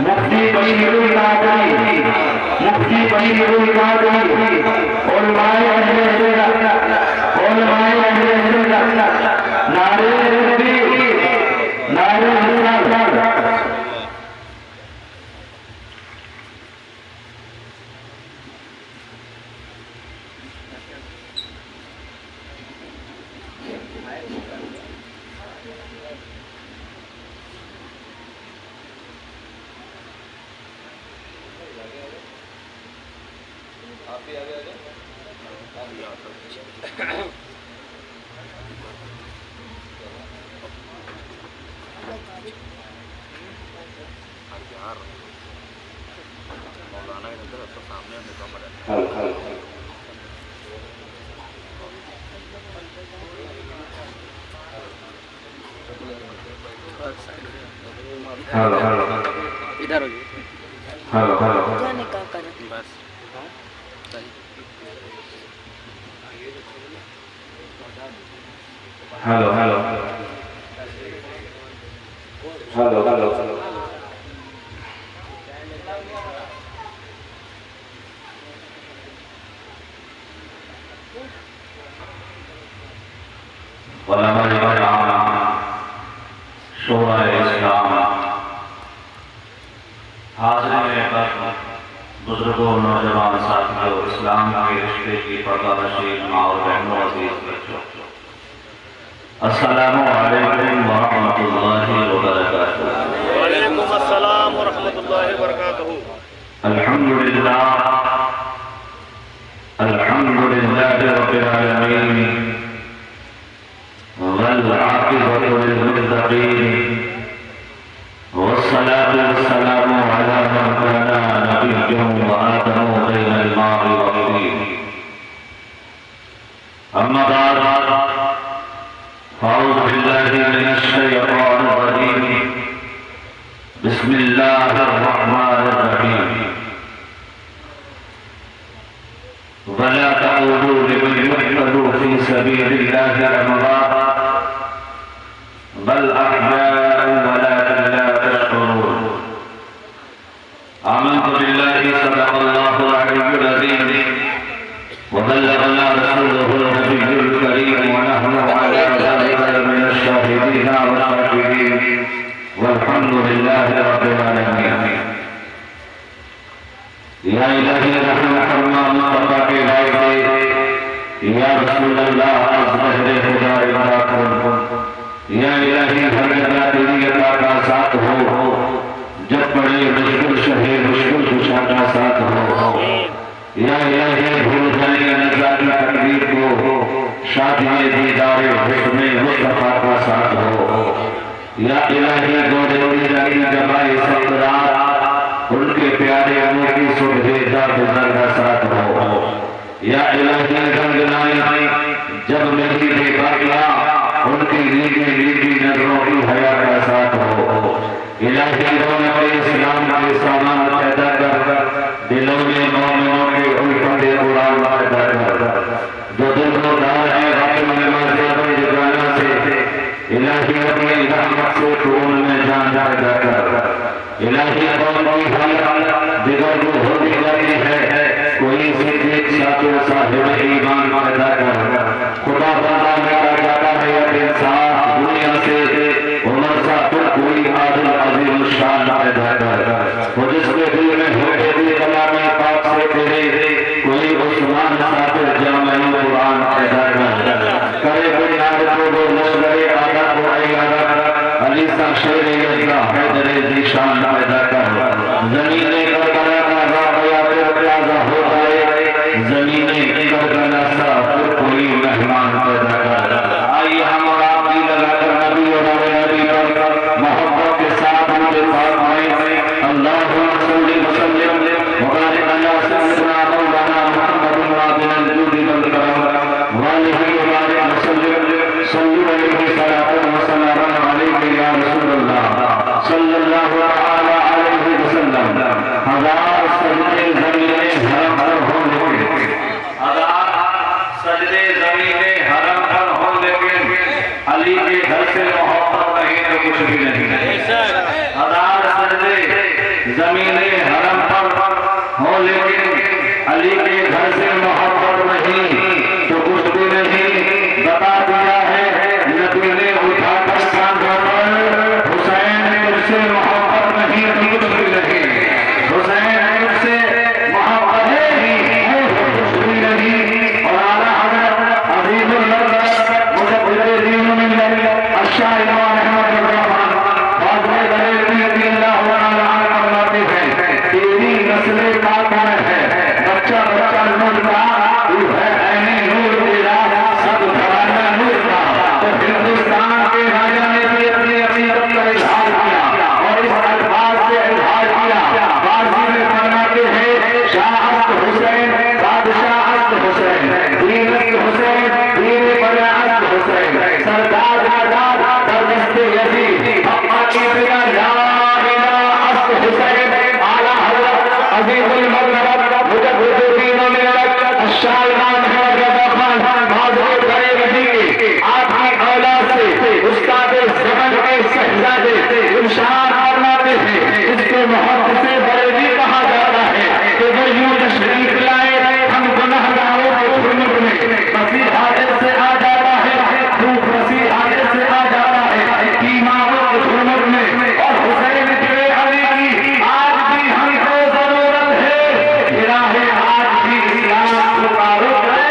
मुफ्ती बशीरुल कादरी, मुफ्ती बशीरुल कादरी, उलमाए अहले सुन्नत, उलमाए अहले सुन्नत, नारे तकबीर, नारे रिसालत। हेलो हेलो इधर हो हेलो हेलो जाने का कर बस हेलो हेलो हेलो हेलो शोरा इस्लाम बुजुर्गों, नौजवान साथियों, इस्लाम के रिश्ते की पर्दा नशीन माँ और बहनों, अजीज बच्चों, अस्सलामु अलैकुम व रहमतुल्लाहि व बरकातुहू। वालेकुम अस्सलाम व रहमतुल्लाहि व बरकातुहू। अल्हम्दुलिल्लाह, अल्हम्दुलिल्लाहि रब्बिल आलमीन, वल आक़िबतु लिल मुत्तक़ीन, वस्सलातु वस्सलामु अला मन काना नबिय्यन व आदमु बैनल मा'i वत्तीन। अम्मा बाद, अऊज़ु बिल्लाहि मिनश शैतानिर रजीम, बिस्मिल्लाहिर रहमानिर रहीम। वला तक़ूलू लिमन युक़्तलू फ़ी सबीलिल्लाहि अमवात बल अहयाअ वलाकिन ला तशऊरून। आमनतु बिल्लाहि सदक़ल्लाहुल अलिय्युल अज़ीम व बल्लगना रसूलुहुल नबिय्युल करीम व नहनु अला ज़ालिका मिनश शाहिदीन व शाकिरीन वल्हम्दुलिल्लाहि रब्बिल आलमीन। या इलाही रहम फरमा मुस्तफा के वास्ते, या रसूल अल्लाह अज़्ज़हरे खुदा इमरा कुन। या इलाही हर जगह तेरी अता का साथ हो, जब पड़े मुश्किल शहे मुश्किल कुशा का साथ हो। या इलाही भूल जाने नज़ा की तकदीर को, शादी दीदारे हुस्ने मुस्तफा का साथ हो। या इलाही गोदोरी जानी जमाए सतरात, उनके प्यारे अमों की सुबह का साथ हो। या इलाही गंगनाई जब मेरी बेबाकियां, उनकी नीली नीली नजरों की हया का साथ हो। इलाही रौनक इस्लाम के सामान पैदा कर, दिलों में मोमिनों के उल्फत कुरान पैदा कर। जो दिल को दार है अपनी नमाज़े अपनी जगाना से, इलाही अपनी रहमत से खून में जान पैदा कर। इलाही कौन की हालत दिगर को होती जाती है, कोई सिद्दीक साथी साहिब ईमान पैदा कर। खुदा बंदा मेरा जाता है इंसान दुनिया से, उमर सा फिर कोई आदिल अजीम शान पैदा कर। वो जिसके दिल में हो तेरी कलाम पाक से तेरे, कोई उस्मान सा फिर जामे कुरान पैदा कर। करे बुनियाद को वो लश्करे आदत को अयादत, अली सा शेर यज़्दा हैदरे ज़ीशान पैदा कर। ज़मीने करबला का राबिया फिर प्याजा हो जाए, ज़मीने करबला सा फिर कोई मेहमान पैदा कर। आइए हम और आप दिल लगाकर नबी और नबी पर मोहब्बत के साथ उनके पास आए। अल्लाहुम्मा सल्ली व सल्लिम व बारिक अला सय्यिदना जमीने हरम पर हो, लेकिन अली के घर से मोहब्बत नहीं तो कुछ भी नहीं। बता दिया है नबी ने उठाकर कांधों पर, हुसैन तुझसे मोहब्बत नहीं तो कुछ भी नहीं, हुसैन तुझसे मोहब्बत नहीं कुछ भी नहीं। और आला हज़रत अज़ीज़ुल लज़्ज़त मुजद्दिदुल दीन अश-शाइख़ अहमद रहमान फाज़िल बरेलवी रज़ियल्लाहु अन्हु फरमाते हैं, तेरी नस्ल का कौन है बच्चा बच्चा नूर का, तू है ऐने नूर तेरा सब घराना नूर का। तो हिंदुस्तान के राजा ने भी अपनी अक़ीदत का इज़हार किया और इस अल्फाज से इज़हार किया। फारसी में फरमाते हैं, शाह हुसैन बादशाह हुसैन, दीन हुसैन, दीन बराअत हुसैन, सरदार आजाद दरदस्ते यजीद, अम्मा की बिना ला इलाहा हुसैन, आला हज़रत अज़ीज़ुल मज़हब मुजद्दिदुल दीन अश-शाइख़ अहमद रज़ा खान फाज़िल बरेलवी आपकी औलाद से उस्ताद ज़मान के शहज़ादे इरशाद फरमाते हैं, इसके मोहब्बत से बरेलवी कहा जाता है कि वो यूं तशरीफ लाए हम गुनाहगारों के हुर्मत में, मसीह हाजिर से आ जाता है, धूप मसीह हाजिर से आ जाता है ईमानों के हुर्मत में। और हुसैन के अली की आज भी हमको जरूरत है, गिरा है आज भी इस्लाम को तारुफ है।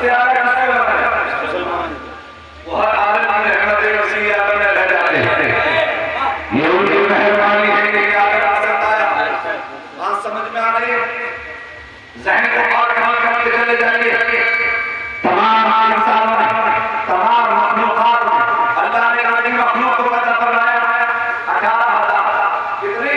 सबसे आगे किसको बनाया? मुसलमान। वो हर आलम में रहमत वसी आलम में रह जाते हैं। ये उनकी मेहरबानी है कि आगे आ सकता है। बात समझ में आ रही है? ज़हन को और कमाल करते चले जाइए। तमाम इंसानों ने, तमाम मखलूक़ात ने, अल्लाह ने आदमी मखलूक़ को पैदा फरमाया 18,000। कितनी?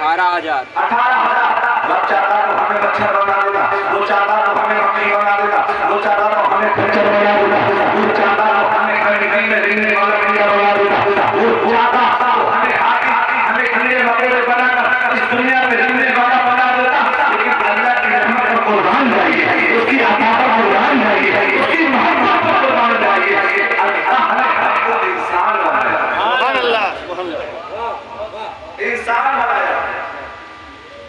18,000। 18,000। रब चाहता तो हमें बच्चा बना देता, वो चाहता तो हमें बकरी बना देता, वो चाहता तो हमें खच्चर बना देता, वो चाहता तो हमें कहीं में रिंगने वाला चिड़िया बना देता, वो चाहता तो हमें हाथी, हमें खंडे वगैरह बनाकर इस दुनिया में रिंगने वाला बना देता। लेकिन अल्लाह की रहमत पर कुर्बान जाइए, उसकी अता पर कुर्बान जाइए, उसकी मोहब्बत पर कुर्बान जाइए। अल्लाह ने हमको इंसान बनाया। सुभान अल्लाह। इंसान बनाया।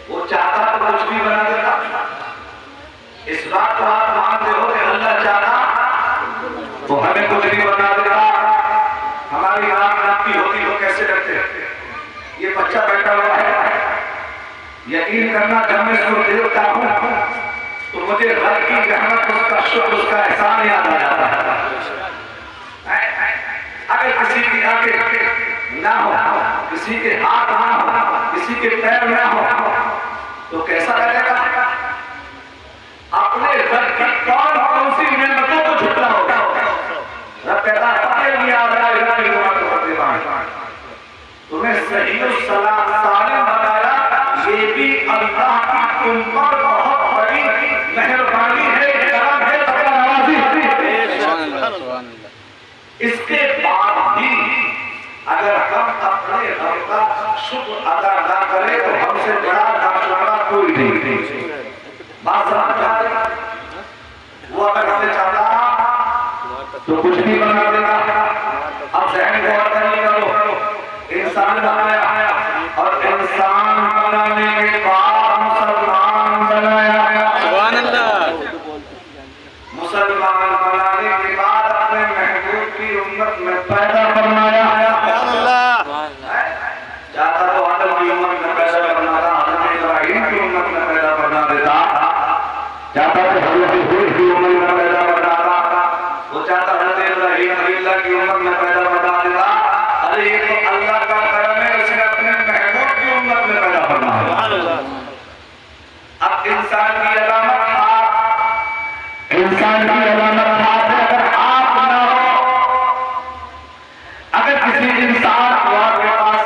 वो चाहता तो कुछ भी बना देता। इस बात को आप मानते हो कि अल्लाह चाहता तो हमें कुछ भी बना देता। हमारी आंख नापी होती तो कैसे लगते? ये बच्चा बैठा हुआ है, यकीन करना जब मैं इसको देखता हूँ तो मुझे रब की रहमत, उसका शुक्र, उसका एहसान याद आ जाता है। अगर किसी की आंखें ना हो, किसी के हाथ ना हो, किसी के पैर ना हो तो कैसा लगेगा? अपने रब की कौन कौन सी नेमतों को झुटलाओगे? रब कहता है तुम्हें सही सलाम सालिम बनाया, ये भी अल्लाह की तुम पर बहुत बड़ी मेहरबानी है, करम है, नवाज़ी है। इसके बाद भी अगर हम अपने रब का शुक्र अदा ना करें तो हमसे बड़ा नाशुक्रा कोई नहीं। बात समझ में आ रही? वो अगर हमें चाहता तो कुछ भी बना देता। अब ज़हन को और करो, इंसान बनाया और इंसान बनाने के बाद मुसलमान बनाया। सुभान अल्लाह। मुसलमान बनाने के बाद अपने महबूब की उम्मत में पैदा फरमाया। चाहता तो आदम की उम्मत में पैदा करना था, हज़रत इब्राहीम की उम्मत में पैदा करना देता। चाहता तो हज़रत हूद की उम्मत में पैदा करना था, वो चाहता हज़रत इब्राहीम खलीलुल्लाह की उम्मत में पैदा करना देता। अरे ये तो अल्लाह का करम है, उसने अपने महबूब की उम्मत में पैदा फरमाया। अब इंसान की अलामत अगर आप ना हो, अगर किसी इंसान के पास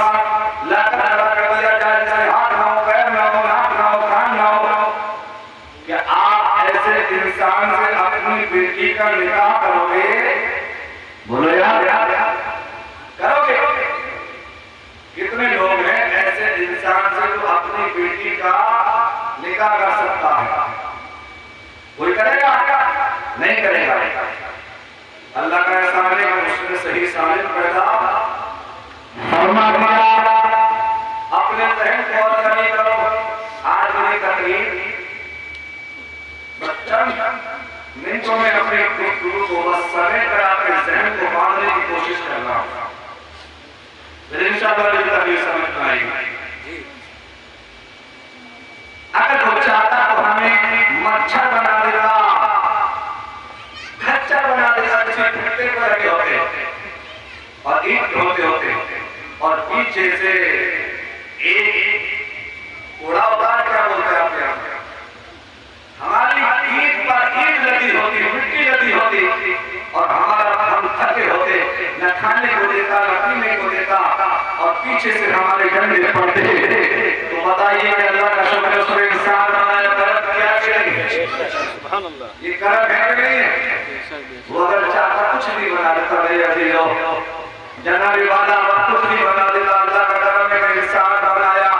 लाकर खड़ा कर दिया जाए, जिसके हाथ ना हो, पैर ना हो, नाक ना हो, कान ना हो, क्या आप ऐसे इंसान से अपनी बेटी का निकाह करोगे? बोलो यार, करोगे? कितने लोग हैं ऐसे इंसान से जो अपनी बेटी का निकाह कर सकता है? कोई करेगा? नहीं करेगा। अल्लाह का एहसान है कि उसने सही सालिम पैदा फरमा दिया। अपने ज़हन को और कमी करो। आज मेरी तकरीर चंद मिनटों में अपने गुफ्तगू को बस समय पर आपके ज़हन को बांधने की कोशिश कर रहा हूँ। फिर इंशाअल्लाह ये तकरीर समझ में आएगी। अगर वो चाहता तो हमें मच्छर बना देता, खच्चर बना देता, किसी भट्टे पर लगे होते और ईंट होते और पीछे से एक कूड़ा होता है, क्या बोलते हैं आपके यहाँ? हमारी ईंट पर ईंट लगी होती, मिट्टी लगी होती और हम थके होते, न खाने को देता, न पीने को देता और पीछे से हमारे डंडे पड़ते। तो बताइए कि अल्लाह का शुक्र है, उसने इंसान बनाया, करम किया कि नहीं? ये करम है कि नहीं है? वो अगर चाहता कुछ भी बना देता, मेरे अजीजों, जनाबी वाला कुछ भी बना देता। अल्लाह का करम है कि इंसान बनाया।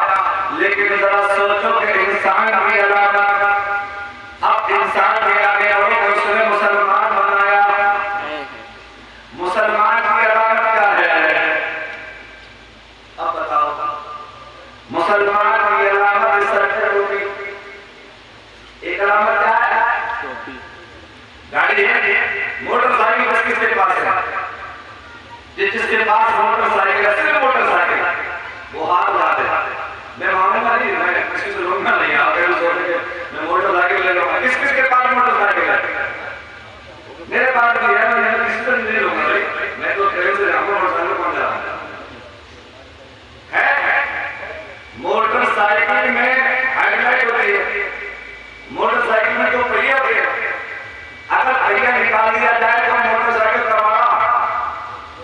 लेकिन जरा सोचो कि इंसान की अलामत, अब इंसान के आगे बढ़ो, उसने मुसलमान बनाया। मुसलमान की अलामत क्या है? अब बताओ। मुसलमान की अलामत सर पे टोपी। एक अलामत क्या है? गाड़ी है, मोटरसाइकिल बस किसके पास है? जिसके पास मोटरसाइकिल है, सिर्फ मोटरसाइकिल, वो हाथ उठा दे। मैं मांगूंगा नहीं, मैं किसी से लूंगा नहीं। आप मैं मोटरसाइकिल ले लूंगा। किस किसके पास मोटरसाइकिल है? मेरे पास भी है, मैं किसी से नहीं लूंगा भाई, मैं तो ट्रेन से जाऊंगा, मोटरसाइकिल कौन जा रहा है? मोटरसाइकिल में हेडलाइट होती है, मोटरसाइकिल में तो पहिया होते हैं। अगर पहिया निकाल दिया जाए तो मोटरसाइकिल कबाड़ा,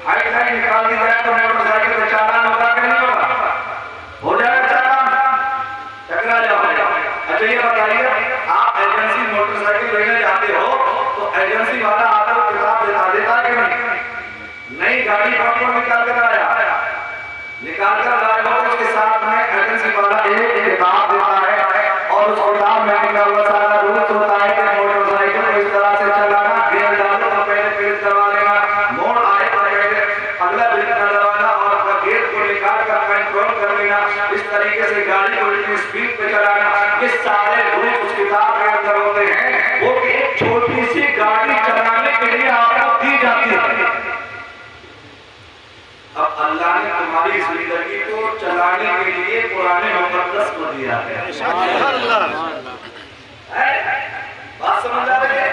हेडलाइट निकाल दी जाए तो मोटरसाइकिल का चालान होगा कि नहीं होगा? हो जाएगा चालान, टकरा जाओगे। अच्छा ये बताइए, आप एजेंसी मोटरसाइकिल लेने जाते हो तो एजेंसी वाला आपको किताब देता है कि नहीं? नई गाड़ी आपको निकाल कर लाया, निकाल कर लाए हो, उसके साथ में एजेंसी वाला एक किताब देता है और उस किताब में लिखा हुआ सारा रूल्स होता है कि मोटरसाइकिल को इस तरह से चलाना, गियर डालो तो पहले ब्रेक दबा लेना, मोड़ आए तो पहले अगला ब्रेक दबाना और गियर को निकाल कर कंट्रोल कर लेना, इस तरीके से गाड़ी को इतनी स्पीड पे चलाना। ये सारे रूल्स उस किताब के अंदर होते हैं। वो एक छोटी सी गाड़ी चलाने के लिए आपको दी जाती है। अब अल्लाह ने तुम्हारी जिंदगी को चलाने के लिए कुरान मुकद्दस को दिया है। बात समझ आ रही है?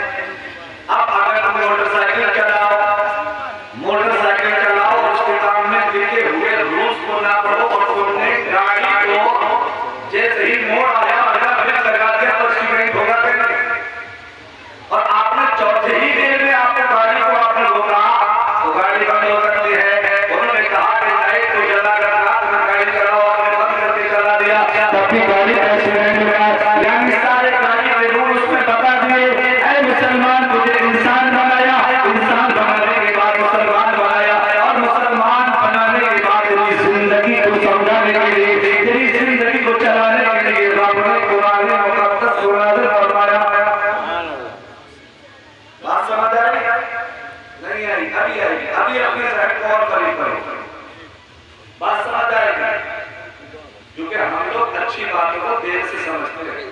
अब अगर तुम मोटरसाइकिल चलाओ और उसके सामने लिखे हुए रूल्स को ना पढ़ो और तुमने गाड़ी को जैसे ही मोड़ आया ब्रेक लगा दिया तो एक्सीडेंट होगा कि नहीं? और आपने चौथे ही दिन में आपने गाड़ी को आपने रोका तो गाड़ी बंद हो सकती है। तब भी गाड़ी एक्सीडेंट में यानी सारे गाड़ी के रूल्स में बता दिए। ऐ मुसलमान, तुझे इंसान बनाया, इंसान बनाने के बाद मुसलमान बनाया और मुसलमान बनाने के बाद तेरी जिंदगी को समझाने के लिए, तेरी जिंदगी को चलाने के लिए रब ने कुरान मुकद्दस को नाज़िल फरमाया। बात समझ आ रही है? नहीं आई? अभी आएगी, अभी अपने साइड को और करीब करो। बात समझ आएगी? क्योंकि हम लोग अच्छी बातों को देर से समझते हैं,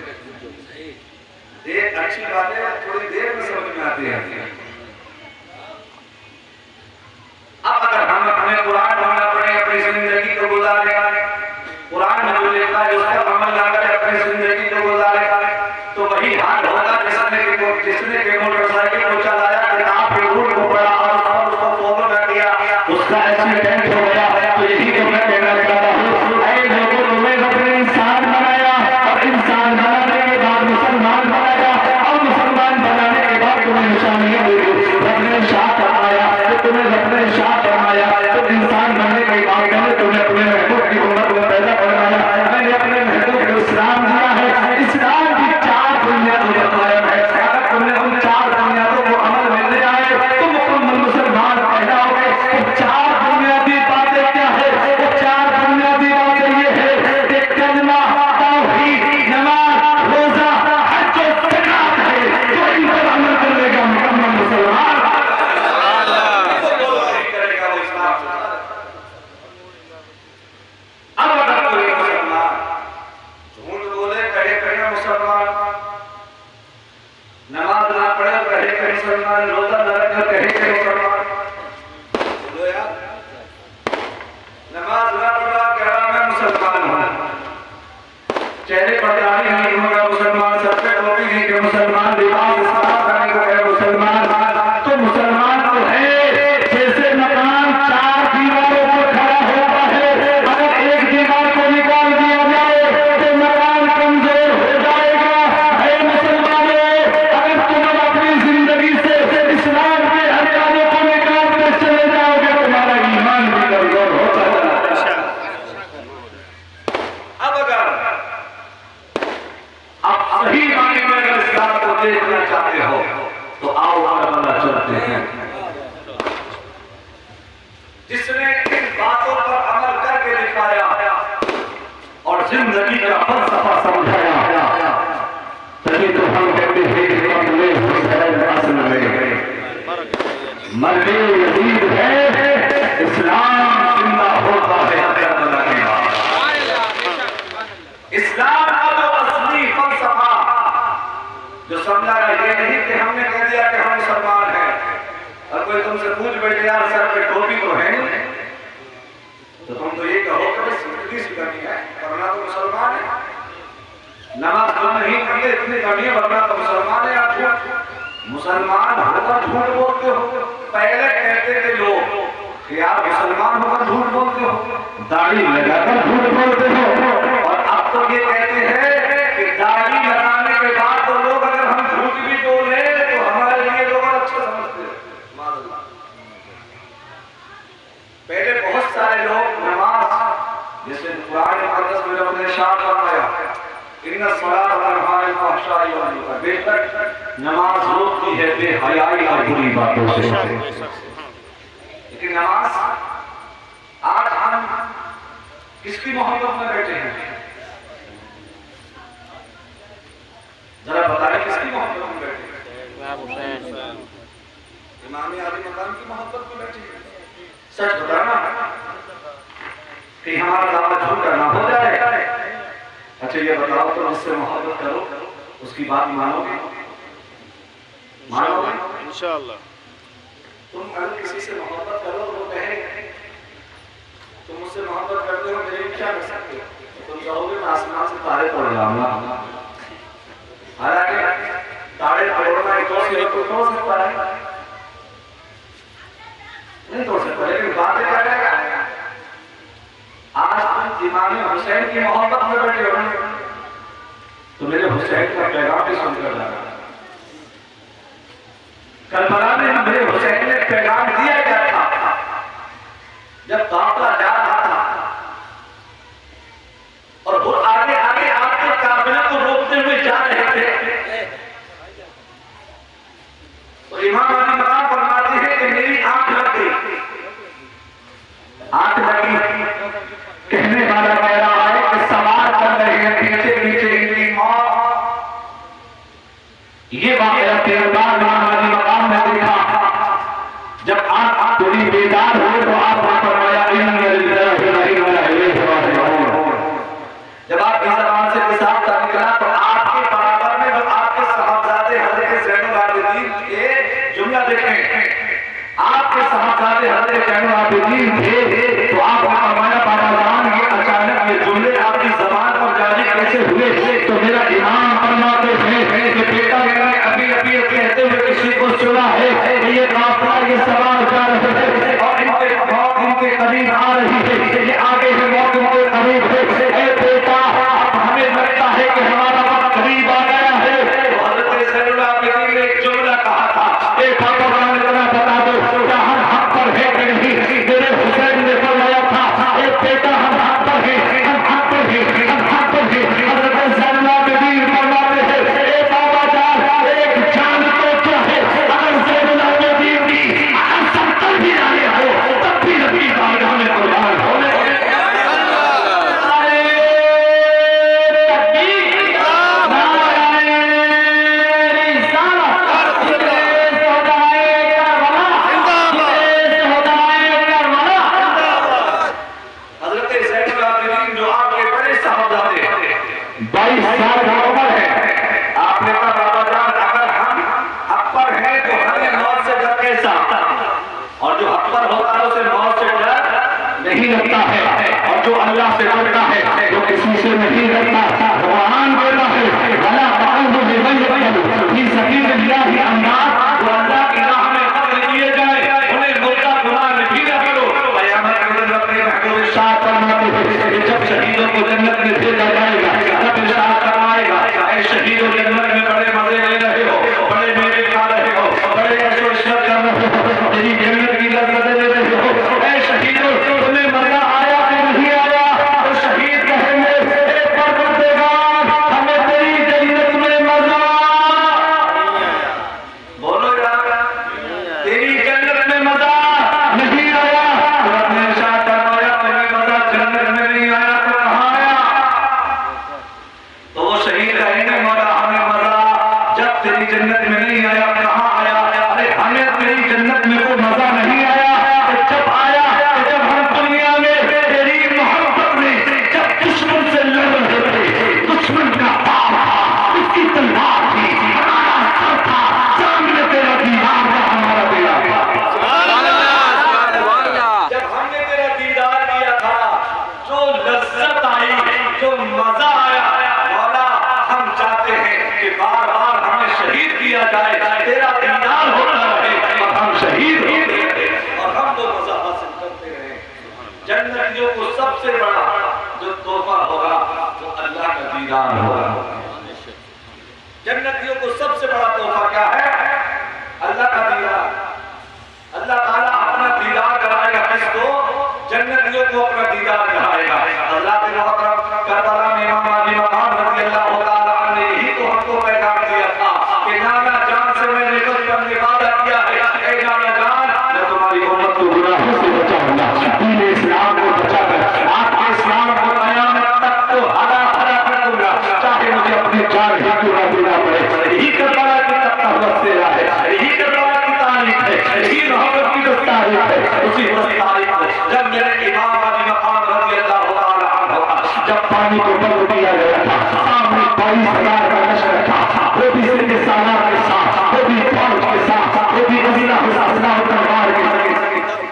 अच्छी बातें थोड़ी देर में समझ में आती हैं। अब अगर हम अपने कुरान पढ़ना पड़े, अपनी जिंदगी को गुजारे, कुरान में जो लिखा है उसका अमल ना करे, अपनी जिंदगी को गुजारे, तो वही हाल होगा जिसने के मोटरसाइकिल को चलाया, किताब के रूल को पढ़ा और उसको फॉलो कर दिया, उसका एक्सीडेंट हो गया। तो यही तो मैं कहना चाहता हूँ, इंसान बनाया और इंसान बनाने के बाद मुसलमान बनाया और मुसलमान बनाने के बाद तुम्हें निशानियां दी, रबने शाह फरमाया, तुम्हें रबने शाह फरमाया। तो इंसान बनने के बाद मैंने तुम्हें अपने महबूब की उम्मत में पैदा करवाया, मैंने अपने महबूब को इस्लाम दिया है। इस्लाम की 4 बुनियादों पर कायम है। अगर तुमने उन 4 बुनियादों को अमल में ले आए तो मुकम्मल मुसलमान पैदा हो गए। वो 4 बुनियादी बातें क्या है? वो 4 बुनियादी बातें ये है, कलमा, तौहीद, नमाज, रोजा, हज और ज़कात है। जो इन पर अमल करेगा मुकम्मल मुसलमान करेगा, वो इस्लाम से। अब अगर कोई मुसलमान झूठ बोले, कहे मुसलमान, नमाज ना पढ़े कहे मुसलमान, रोजा न रखे कहे मुसलमान, बोलो यार, नमाज ना पढ़ा कह रहा मैं मुसलमान हूं, चेहरे पर दाढ़ी नहीं होगा मुसलमान, सर पे टोपी नहीं के मुसलमान, लिबास इस्लाम करने को है मुसलमान। तो मुसलमान तो है जैसे मकान 4 दीवारों पर खड़ा होता है, अगर एक दीवार को निकाल दिया जाए तो मकान कमजोर हो जाएगा। है मुसलमानों, अगर तुम अपनी जिंदगी से इस्लाम के हकामों को निकाल कर चले जाओगे तुम्हारा ईमान भी कमजोर हो जाएगा। अब अगर आप सही मायने में अगर इस्लाम को देखना चाहते हो तो आओ करबला चलते हैं। जिसने इन बातों पर अमल करके दिखाया और जिंदगी का फलसफा समझाया, तभी तो हम कहते हैं कि कमले हुसैन असल में मर्दे यजीद है, इस्लाम जिंदा होता है करबला के बाद। इस्लाम का जो असली फलसफा जो समझा है, ये नहीं कि हमने कह दिया कि हम मुसलमान हैं और कोई तुमसे पूछ बैठे यार सर पे टोपी तो है नहीं, तो तुम तो ये कहो कि सिद्धि सी करनी है, वरना तो मुसलमान है। नमाज तो नहीं पढ़ते, इतनी कमी है, वरना तो मुसलमान है। आप झूठ मुसलमान होगा, झूठ पहले कहते थे लोग कि आप मुसलमान होकर झूठ बोलते हो, दाढ़ी लगाकर झूठ बोलते हो, और अब तो ये कहते हैं कि दाढ़ी लगाने के बाद तो लोग अगर हम झूठ भी बोले तो हमारे लिए लोग अच्छा समझते हैं। माशाअल्लाह। पहले बहुत सारे लोग नमाज, जैसे कुरान मुकद्दस में रब ने इरशाद फरमाया इन्ना सलात तनहा अनिल फहशाई वल मुनकर, बेशक नमाज रोकती है बेहयाई और बुरी बातों से। लेकिन नमाज आज हम किसकी मोहब्बत में बैठे हैं? जरा बताएं किसकी मोहब्बत में बैठे हैं? इमाम आली मकाम की मोहब्बत में बैठे हैं। सच बताना कि हमारा दावा झूठा ना हो जाए। अच्छा ये बताओ, तुम उससे मोहब्बत करो, उसकी बात मानोगे? मानोगे इंशाअल्लाह। तुम कल किसी से मोहब्बत करो, वो कहे तुम मुझसे मोहब्बत करते हो, मेरे क्या कर सकते हो? तुम कहोगे मैं आसमान से तारे तोड़ लाऊंगा। हालांकि तारे तोड़ना एक और से तोड़ सकता है, नहीं तोड़ सकता, लेकिन बातें क्या करेगा? आज तुम इमाम हुसैन की मोहब्बत में बैठे हो तो मेरे हुसैन का पैगाम भी सुनकर जाना। करबला में मेरे हुसैन ने पैगाम दिया क्या था? जब काफिला जा रहा था और वो आगे आगे आपके काफिले को रोकते हुए जा रहे थे, तो इमाम अली मकाम फरमाते हैं कि मेरी आंख लग गई। आंख लगी, कहने वाला कह रहा है कि सवार कर रहे हैं पीछे पीछे इनकी मौत। ये वाकया तेरे बाद इमाम अली मकाम ने देखा। जब आंख थोड़ी बेदार हुई तो आपने फरमाया इन्ना लिल्लाहि व इन्ना इलैहि राजिऊन। जब आप इस जबान से पेशाब का निकला तो आपके बराबर में जो आपके साहबजादे हजरत ज़ैनुल आबिदीन के जुमला देखें, आपके साहबजादे हजरत ज़ैनुल आबिदीन थे, तो आप फरमाया बाबा जान ये अचानक ये जुमले आपकी जबान पर जारी कैसे हुए? तो मेरा इमाम फरमाते हैं कि बेटा मैंने अभी अभी कहते हुए किसी को सुना है ये काफिला ये सवार कर रहे हैं और इनके मौत इनके करीब आ रही है, ये आगे है मौत इनके करीब है। बेटा हमें लगता है कि हमारा वक्त करीब आ गया है। तो हजरत ज़ैनुल आबिदीन ने एक जुमला कहा था, एक बाबा ने बता दो क्या हम हक पर है कि नहीं? मेरे हुसैन ने फरमाया था एक बेटा हम हक पर हैं, हम हक पर हैं, हम हक पर हैं। हजरत ज़ैनुल आबिदीन फरमाते हैं ए बाबा जान एक जान तो क्या है, अगर ज़ैनुल आबिदीन की अगर संकल्प भी आए हो तब भी नबी बारगाह में कुर्बान होने। और जो हक पर होता है उसे मौत से डर नहीं लगता है, और जो अल्लाह से डरता है जो किसी से नहीं डरता। कुरान कहता है भला तक़ल्लु लिमन यक़ल्लु फी सबीलिल्लाहि अमवात, जो अल्लाह की राह में कत्ल किए जाए उन्हें मुर्दा गुनाह भी न करो। क़यामत के दिन अपने महबूब इरशाद फरमाते हैं कि जब शहीदों को जन्नत में भेजा जाएगा तब इरशाद फरमाएगा ऐ शहीदों जन्नत में बड़े मजे ले रहे हो, बड़े मेवे खा रहे हो, बड़े ऐशो इशरत कर रहे हो, तेरी जन्नत की लज़्ज़त ले रहे हो। ऐ शहीदों तुम्हें मरना आया कि नहीं आया? तो शहीद कहेंगे जन्नतियों को सबसे बड़ा जो तोहफा होगा वो अल्लाह का दीदार होगा। जन्नतियों को सबसे बड़ा तोहफा क्या है? अल्लाह का दीदार। अल्लाह ताला अपना दीदार कराएगा किसको? जन्नतियों को अपना दीदार कराएगा। अल्लाह के मोहतरम करबला में इमाम अली मकाम रज़ियल्लाहु ताला अन्हु ने ही तो हमको पैगाम दिया था कि नाना जान से मैंने बचपन में वादा किया है, ऐ नाना जान मैं तुम्हारी उम्मत को गुनाहों से बचाऊंगा, दीन इस्लाम को बचाकर आपके इस्लाम को कयामत तक तो हरा हरा कर दूंगा, चाहे मुझे अपनी जान ही क्यों ना देना पड़े। यही करबला की तकवा से है, यही करबला की तारीफ है, यही मोहब्बत की तारीफ है। उसी तारीफ को जब मेरे इमाम अली मकाम रज़ियल्लाहु ताला अन्हु जब पानी को बंद किया गया था, सामने 22,000 का लश्कर था, वो भी सिर्फ सालार के साथ, वो भी फौज के साथ, वो भी वज़ीरा हुसैन तलवार के साथ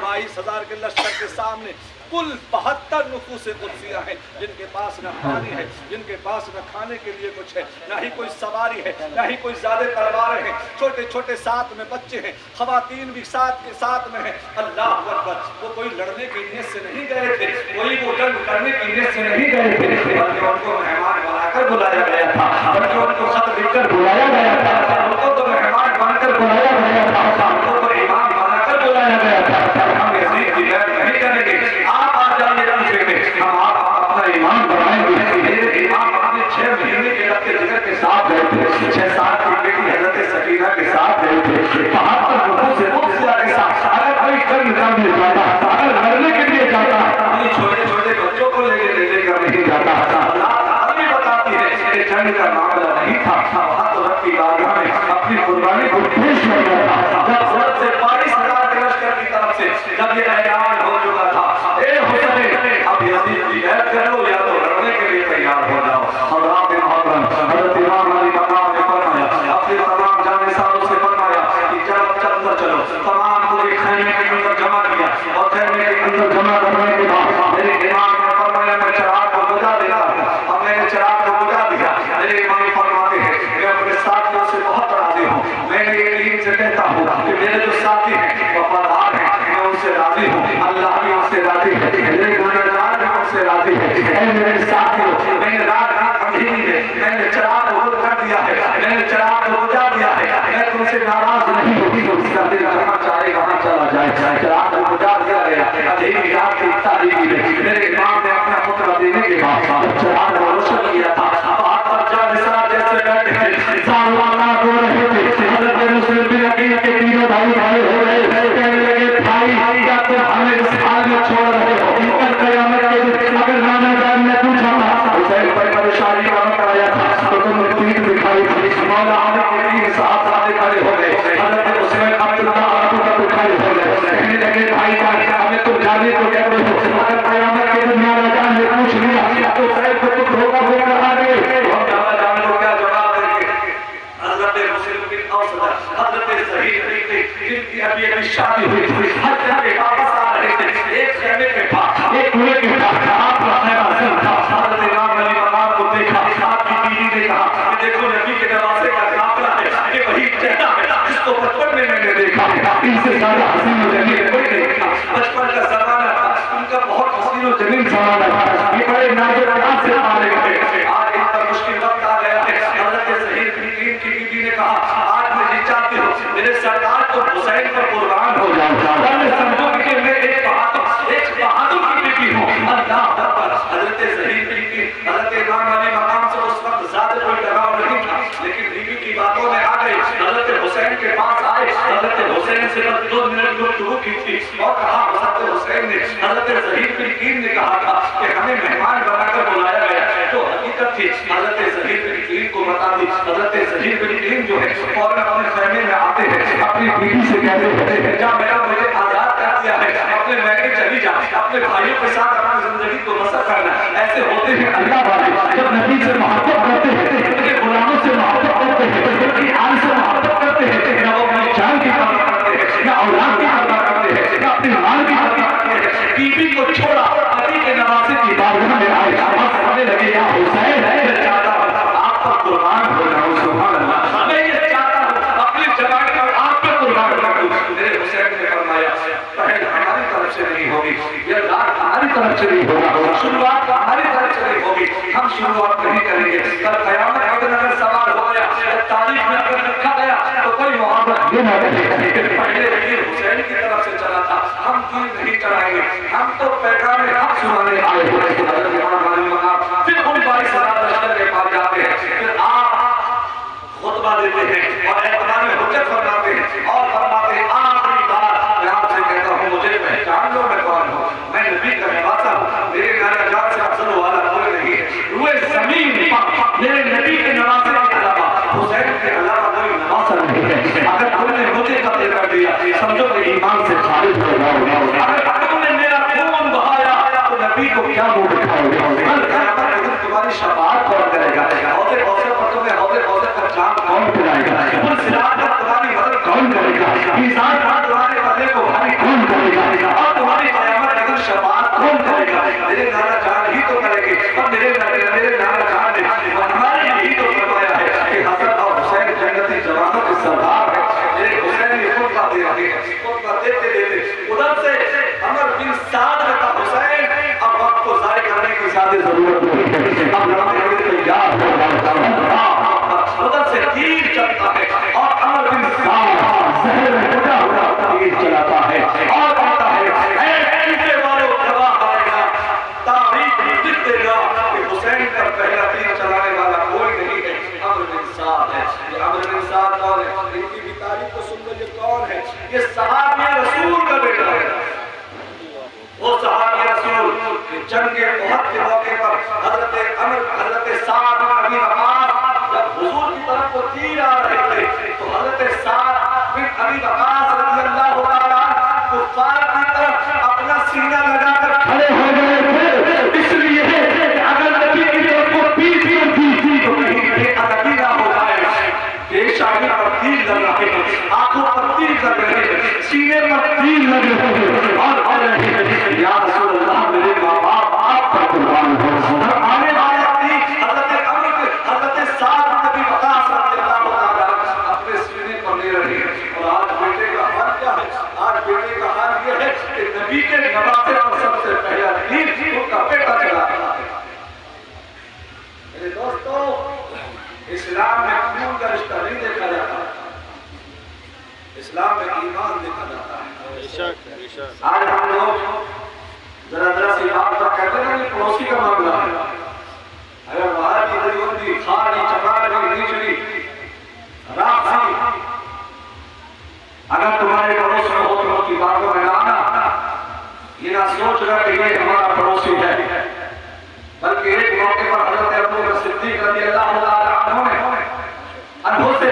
22,000 के लश्कर के सामने कुल 72 नुफूस कुदसिया हैं, जिनके पास न पानी है, जिनके पास न खाने के लिए कुछ है, ना ही कोई सवारी है, ना ही कोई ज्यादा तलवारें हैं, छोटे छोटे साथ में बच्चे हैं, खवातीन भी साथ के साथ में हैं। अल्लाह अकबर। वो कोई लड़ने की नीयत से नहीं गए थे, कोई वो जंग करने की नीयत से नहीं गए थे, बल्कि उनको मेहमान बनाकर बुलाया गया था, बल्कि उनको खत लिखकर बुलाया गया था, उनको तो मेहमान बनकर बुलाया गया था, उनको तो इमाम बनाकर बुलाया गया था। हम यजीद की बैत नहीं करेंगे, आप आ जाइए दूसरे में, हम आप अपना इमाम बनाएंगे। मेरे इमाम अपने 6 महीने के रखते जिगर के साथ गए थे, 6-7 की बेटी हजरत सकीना के साथ गए थे, 72 लोगों से मुफ्तिया के साथ। अगर कोई जंग करने जाता, अगर लड़ने के लिए जाता, अपने छोटे छोटे बच्चों को लेकर नहीं जाता। अल्लाह भी बताती है कि जंग का मामला नहीं था, वहाँ तो रब की बारगाह में अपनी कुर्बानी को पेश कर दिया था। जब सूरत से 22,000 के लश्कर की तरफ से जब ये ऐलान हो चुका था, ए हुसैन अब यजीद की बैत करो या तो लड़ने के लिए तैयार हो जाओ। हज़रात मोहतरम हज़रत इमाम अली मकाम ने फरमाया, अपने तमाम जानिसारों से फरमाया कि चलो चलो तमाम को एक खैमे के अंदर जमा किया, और खैमे के अंदर जमा करने के बाद मेरे इमाम ने फरमाया मैं चिराग को बुझा देता हूँ। अब मैंने चिराग को बुझा दिया। मेरे इमाम फरमाते हैं मैं अपने साथियों से बहुत राजी हूँ, मैंने यकीन से कहता हूँ कि मेरे जो साथी हैं वफादार हैं, मैं उनसे राजी हूँ, अल्लाह भी उनसे राजी है, मेरे गुनहगार भी उनसे राजी है। मेरे साथियों मैंने रात अंधेरी में मैंने चिराग को बुझ कर दिया है, मैंने चिराग को बुझा दिया है, मैं तुमसे नाराज नहीं होगी, उसका दिल जहाँ चाहे वहाँ चला जाए। चिराग को बुझा दिया गया अंधेरी रात की तारीकी में। मेरे इमाम ने अपना खुतबा देने के बाद चिराग को रोशन किया था, जैसे बैठे थे सालवाना हो रहे थे, हज़रत मुस्लिम बिन अकील के तीनों भाई हो रहे थे, कहने लगे भाई क्या तुम हमें इस हाल में छोड़ रहे हो? कल क़यामत के दिन अगर नाना जान ने पूछा हुसैन पर परेशानी का वक्त आया था तो तुमने पीठ दिखाई थी, मौला अली के 3 साथ साथ खड़े हो गए, हज़रत उस्मान अब्दुल्लाह आंखों पर खड़े हो गए, कहने लगे भाई हमें तुम जाने को कहते हो, अगर क़यामत के दिन नाना जान ने पूछ लिया तो शायद को तुम धोखा देकर आ गए, हम नाना जान को क्या जवाब देंगे? हज़रत मुस्लिम बिन औसद हज़रत सहीद जिनकी अभी शादी हुई थी, हज़रत के वापस आ रहे थे, एक खैमे के पास एक कुएं के पास आपका खैमा था। हज़रत इमाम अली मकाम को देखा, आपकी बीवी ने कहा कि देखो नबी के नवासे का काफिला है, ये वही चेहरा है जिसको बचपन में मैंने देखा, इनसे ज्यादा हसीन और जमील कोई नहीं था। बचपन का जमाना था, उनका बहुत हसीन और जमील जमाना था, ये बड़े नाजुक अंदाज से मारे गए। आज इतना मुश्किल वक्त आ गया है। हज़रत सहीद की बीवी ने कहा आज मैं जी चाहती हूँ मेरे सरकार को हुसैन पर कुर्बान हो जाऊँ, समझो कि मैं एक बहादुर की बेटी हूँ। अल्लाह अकबर। हज़रत सहीद की हज़रत इमाम अली मकाम से उस वक्त ज्यादा कोई लगाव नहीं था, लेकिन बीवी की बातों में आ गए, हज़रत हुसैन के पास आए, हज़रत हुसैन से 2 मिनट गुफ्तगू की थी और कहा हज़रत हुसैन ने हज़रत सहीद ने कहा था कि हमें मेहमान बनाकर बुलाया गया है, तो हकीकत थी हज़रत सहीद को बता दी। हज़रत सहीद जो है फौरन अपने खैमे में आते हैं, अपनी बीवी से कहते हैं जब मेरा मुझे आजाद कर दिया है अपने मैके चली जा, अपने भाइयों के साथ अपनी जिंदगी को बसर करना। ऐसे होते हैं अल्लाह वाले जब नबी से मोहब्बत करते हैं, उनके गुलामों से मोहब्बत करते हैं, उनकी आन से मोहब्बत करते हैं, न वो अपनी जान की परवाह करते हैं, न औलाद की परवाह करते हैं, न अपने माल की परवाह करते हैं। बीवी को छोड़ा नबी के नवासे की बारगाह में आए और कहने लगे या हुसैन है मैं चाहता हूं आप पर कुर्बान हो जाऊं। सुभान अल्लाह। मैं ये चाहता हूं अपनी जवान पर आप पर कुर्बान कर दूं। मेरे हुसैन ने फरमाया पहल हमारी तरफ से नहीं होगी, ये रात हमारी तरफ फिर पहले तीर हुसैन की तरफ से चला था, हम तीर नहीं चलाएंगे, हम तो पैगाम हक सुनाने आए हुए हैं। फिर उन 22,000 लश्कर के पास जाते हैं, फिर आप खुतबा देते हैं और एतमाम हुज्जत फरमाते हैं और फरमाते हैं आखिरी बार मैं आपसे कहता हूँ मुझे पहचान लो मैं कौन हूँ, मैं नबी का नवासा हूँ, मेरे नाना जान से अफजल वाला कोई नहीं है। रुए ज़मीन पर मेरे नबी के नवासे के अलावा हुसैन के अलावा कोई नवासा नहीं है। अगर तुमने मुझे कत्ल कर दिया समझो कि ईमान से खारिज हो जाओगे, अगर तुमने मेरा खून बहाया तो नबी को क्या मुंह दिखाओगे, तुम्हारी शफाअत कौन करेगा, हौज़े कौसर पर तुम्हें हौज़े कौसर का जाम कौन पिलाएगा, उन सिरात पर तुम्हारी मदद कौन करेगा, मीज़ान पर तुम्हारे वादे को भारी कौन करेगा, और तुम्हारी क़यामत अगर शफाअत कौन करेगा, मेरे नाना जान ही तो करेंगे। और मेरे नाना जान ने हमारे यही तो फरमाया है कि हसन और हुसैन जन्नती जवानों के सरदार है। मेरे हुसैन ने खुतबा दे रहे हैं, खुतबा देते देते उधर से अमर बिन साद का हुसैन अब वक्त को जाय करने की ज्यादा जरूरत नहीं है, अब लड़ने के लिए तैयार हो जाता उधर से तीर चलता है और अमर बिन साद शहर में टूटा हुआ तीर चलाता है और कहता है ऐसे वालों जवाब आएगा, तारीख लिख देगा कि हुसैन का पहला तीर चलाने वाला कोई नहीं है, अमर बिन साद है। ये अमर बिन साद कौन है, इनकी भी तारीख को सुन लो, कौन है, ये सहाबी रसूल का बेटा है। वो सहाबी रसूल जंग उहद के मौके पर हजरत साद बिन वक़ास जब हुजूर की तरफ को तीर आ रहे थे तो हजरत साद बिन अबी वक़ास रज़ियल्लाहु ताला कुफ़ार की तरफ अपना सीना लगाकर खड़े हो गए थे, इसलिए अगर नबी की तरफ को तीर दी तो कहीं बेअदबी ना हो जाए, बेशाही पर तीर लग रहे हैं, आंखों पर तीर लग रहे हैं, सीने पर तीर लग रहे हैं और या रसूल अल्लाह मेरे माँ बाप आप पर कुर्बान हो। आने वाले तीर हजरत साद बिन अबी वक़ास रज़ियल्लाहु ताला अपने सीने पर ले रहे हैं। और आज बेटे का हाल क्या है, आज बेटे का हाल ये है कि नबी के नवासे पर सबसे पहला तीर उनका बेटा चलाता है। मेरे दोस्तों, इस्लाम में खून का रिश्ता नहीं देखा जाता, इस्लाम में ईमान देखा जाता है। आज हम लोग जरा सी बात तक कहते हैं कि पड़ोसी का मामला है, अगर बाहर की गरीबी खाड़ी चपाड़ी नीचली राफी अगर तुम्हारे पड़ोस में हो तो की बातों में आना, ये ना सोच रहा कि ये हमारा पड़ोसी है, बल्कि एक मौके पर हजरत अबू बकर सिद्दीक रज़ियल्लाहु ताला अन्हु ने अनहु से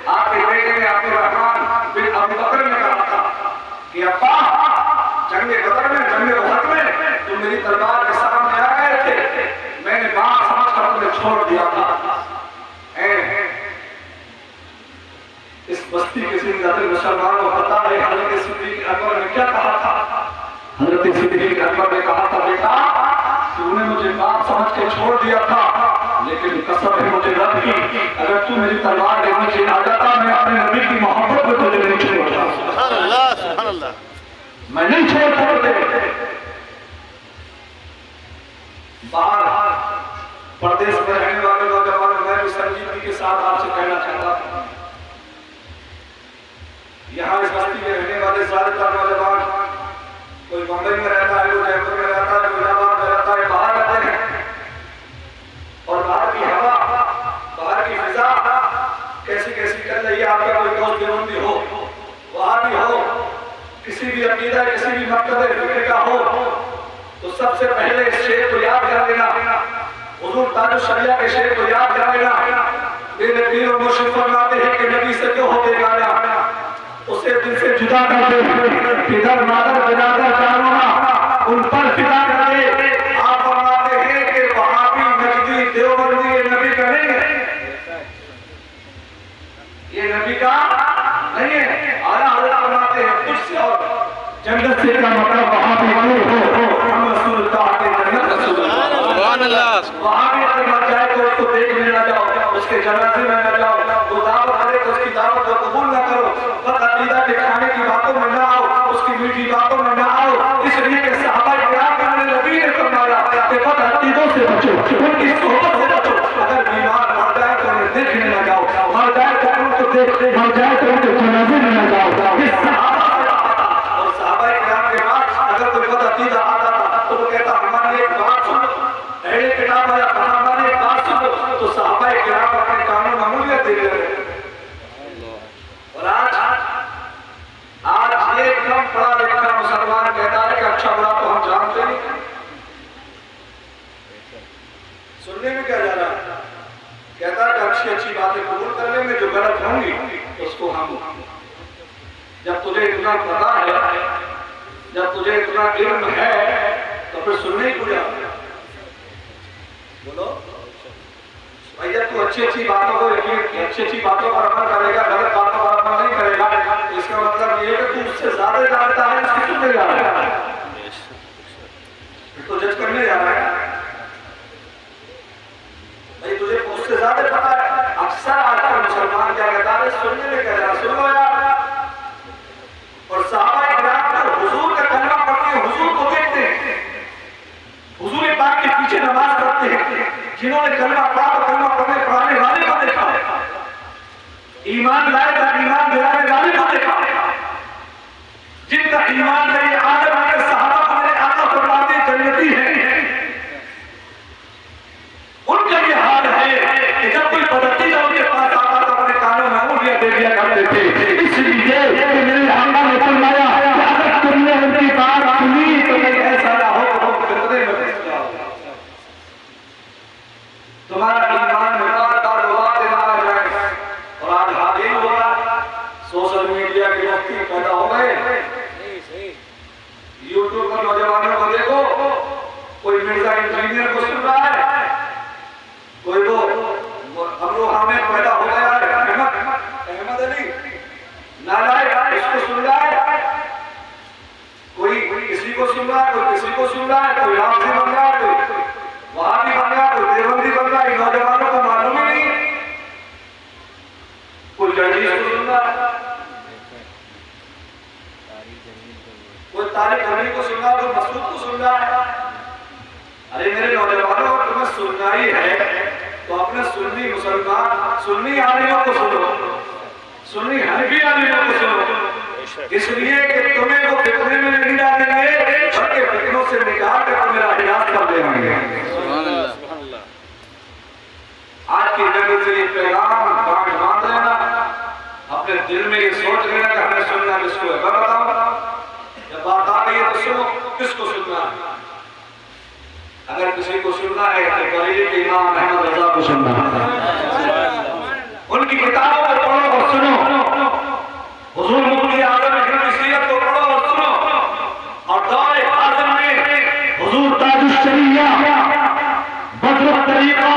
आपके बेटे ने अब्दुर्रहमान बिन अबू बकर ने कहा था कि अब्बा जंग बदर में जंग उहद में तुम मेरी तलवार के सामने आ गए थे, मैंने बात समझकर तुम्हें छोड़ दिया था। इस बस्ती के जिंदादिल मुसलमानों को पता है हजरत सिद्दीक अकबर ने क्या कहा था, हजरत सिद्दीक अकबर ने कहा था बेटा तूने मुझे बात समझ के छोड़ दिया था, लेकिन कसम है मुझे रब की अगर तू मेरी तलवार के नीचे आ जाता मैं अपने नबी की मोहब्बत में तुझे नहीं छोड़ता, सुभान अल्लाह सुभान अल्लाह, मैं नहीं छोड़ते। बाहर प्रदेश में रहने वाले नौजवानों मैं भी संजीदगी के साथ आपसे कहना चाहता हूँ, यहाँ इस बस्ती में रहने वाले ज्यादातर नौजवान कोई बम्बई में रहता है, कोई जयपुर में रहता है, कोई इलाहाबाद में रहता है, बाहर रहते हैं और बाहर की हवा बाहर की फिजा कैसी कैसी चल रही है। आपका कोई दोस्त देवबंदी हो, वहां भी हो, किसी भी अकीदा किसी भी मकसद फिक्र का हो तो सबसे पहले इस शेर को याद कर लेना, हुजूर ताजुल शरिया के शेर को याद कर लेना। मेरे पीर और मुर्शिद फरमाते हैं कि नबी से क्यों हो बेगाना, उसे दिल से जुदा कर दे, किधर मादर बिरादर चारों उन पर फिदा कर दे। आप फरमाते हैं कि वहाबी नजदी देवबंदी ये नबी का नहीं है, ये नबी का नहीं है। आला हजरत फरमाते हैं तुझसे और जन्नत से का मतलब वहाबी हो हम रसूलुल्लाह के जन्नत रसूलुल्लाह सुभान अल्लाह। वहाबी अगर मर जाए तो उसको देखने ना जाओ, उसके जनाजे में ना जाओ, वो दावत करे तो उसकी दावत को कबूल ना करो, बस अकीदा के खाने की बातों में ना आओ, उसकी मीठी बातों में ना आओ। इसलिए कि सहाबा किराम ने नबी ने फरमाया कि बद अकीदों से बचो, उनकी सोहबत से बचो। अगर बीमार मर जाए तो उन्हें देखने ना जाओ, मर जाए तो उनको जनाजे में ना जाओ। तुझे इतना पता है, जब तुझे इतना इल्म है तो फिर सुनने ही पूजा बोलो भैया। तू अच्छी अच्छी बातों को अच्छी अच्छी बातों पर अमल करेगा, गलत बातों पर अमल नहीं करेगा, तो इसका मतलब ये है कि तू उससे ज्यादा जानता है, इसकी सुनने जा रहा है, तो जज करने जा रहा है भाई, तुझे उससे ज्यादा पता है। अक्सर आजकल मुसलमान क्या कहता है, सुनने में कह रहा सुन लो यार। और सहाबा किराम पर हुजूर का कलमा पढ़ते हैं, हुजूर को देखते हैं, हुजूर पाक के पीछे नमाज पढ़ते हैं, जिन्होंने कलमा पढ़ा तो कलमा पढ़ने वाले को देखा, ईमान लाए ईमान दिलाने वाले को देखा, जिनका ईमान नहीं आदम के सहाबा को मेरे आका फरमाते जन्नती है, उनका ये हाल है कि जब कोई बदती उनके पास आता तो अपने कानों में उंगलियां दे दिया करते थे। इसलिए मेरे आका ने फरमाया अगर तुमने उनकी बात सुनी तो नहीं ऐसा ना हो तो तुम फितने में फंस जाओ, तुम्हारा ईमान मुताबिक बात ना आ जाए। और आज हाल ही हुआ, सोशल मीडिया के मुफ्ती पैदा हो गए, यूट्यूब पर नौजवानों को देखो, कोई मिर्जा इंजीनियर को सुन रहा है, कोई वो अमरोहा में पैदा हो गया है अहमद अली नालायक, इसको सुन रहा है, कोई किसी को सुन रहा है, कोई किसी को सुन रहा है, कोई रामसी बन रहा है, कोई वहाबी बन रहा है, कोई देवबंदी बन रहा है, नौजवानों को मालूम ही नहीं, कोई जर्जीज को सुन रहा है, कोई तारिक अमीर को सुन रहा है, कोई मसूद को सुन रहा है। अरे मेरे नौजवानों, तुम्हें सुनना ही है तो अपने सुन्नी मुसलमान सुन्नी आलिमों को सुनो, सुन्नी हनफी आलिमों को सुनो, इसलिए कि तुम्हें वो फितने में नहीं डालेंगे, बल्कि फितनों से निकाल कर तुम्हें हिदायत कर देंगे। आज की नबी से ये पैगाम बांध लेना, अपने दिल में ये सोच लेना कि हमें सुनना किसको है। मैं बताऊं, जब बात आ गई है तो सुनो, किसको सुनना है। अगर किसी को सुनना है तो बरेली के इमाम अहमद रजा को सुनना है, उनकी किताबों को पढ़ो और सुनो, हुजूर मुफ्ती आजम की सीरत को पढ़ो और सुनो, और दौरे आजम में हुजूर ताजुश शरिया, बदरुत तरीका,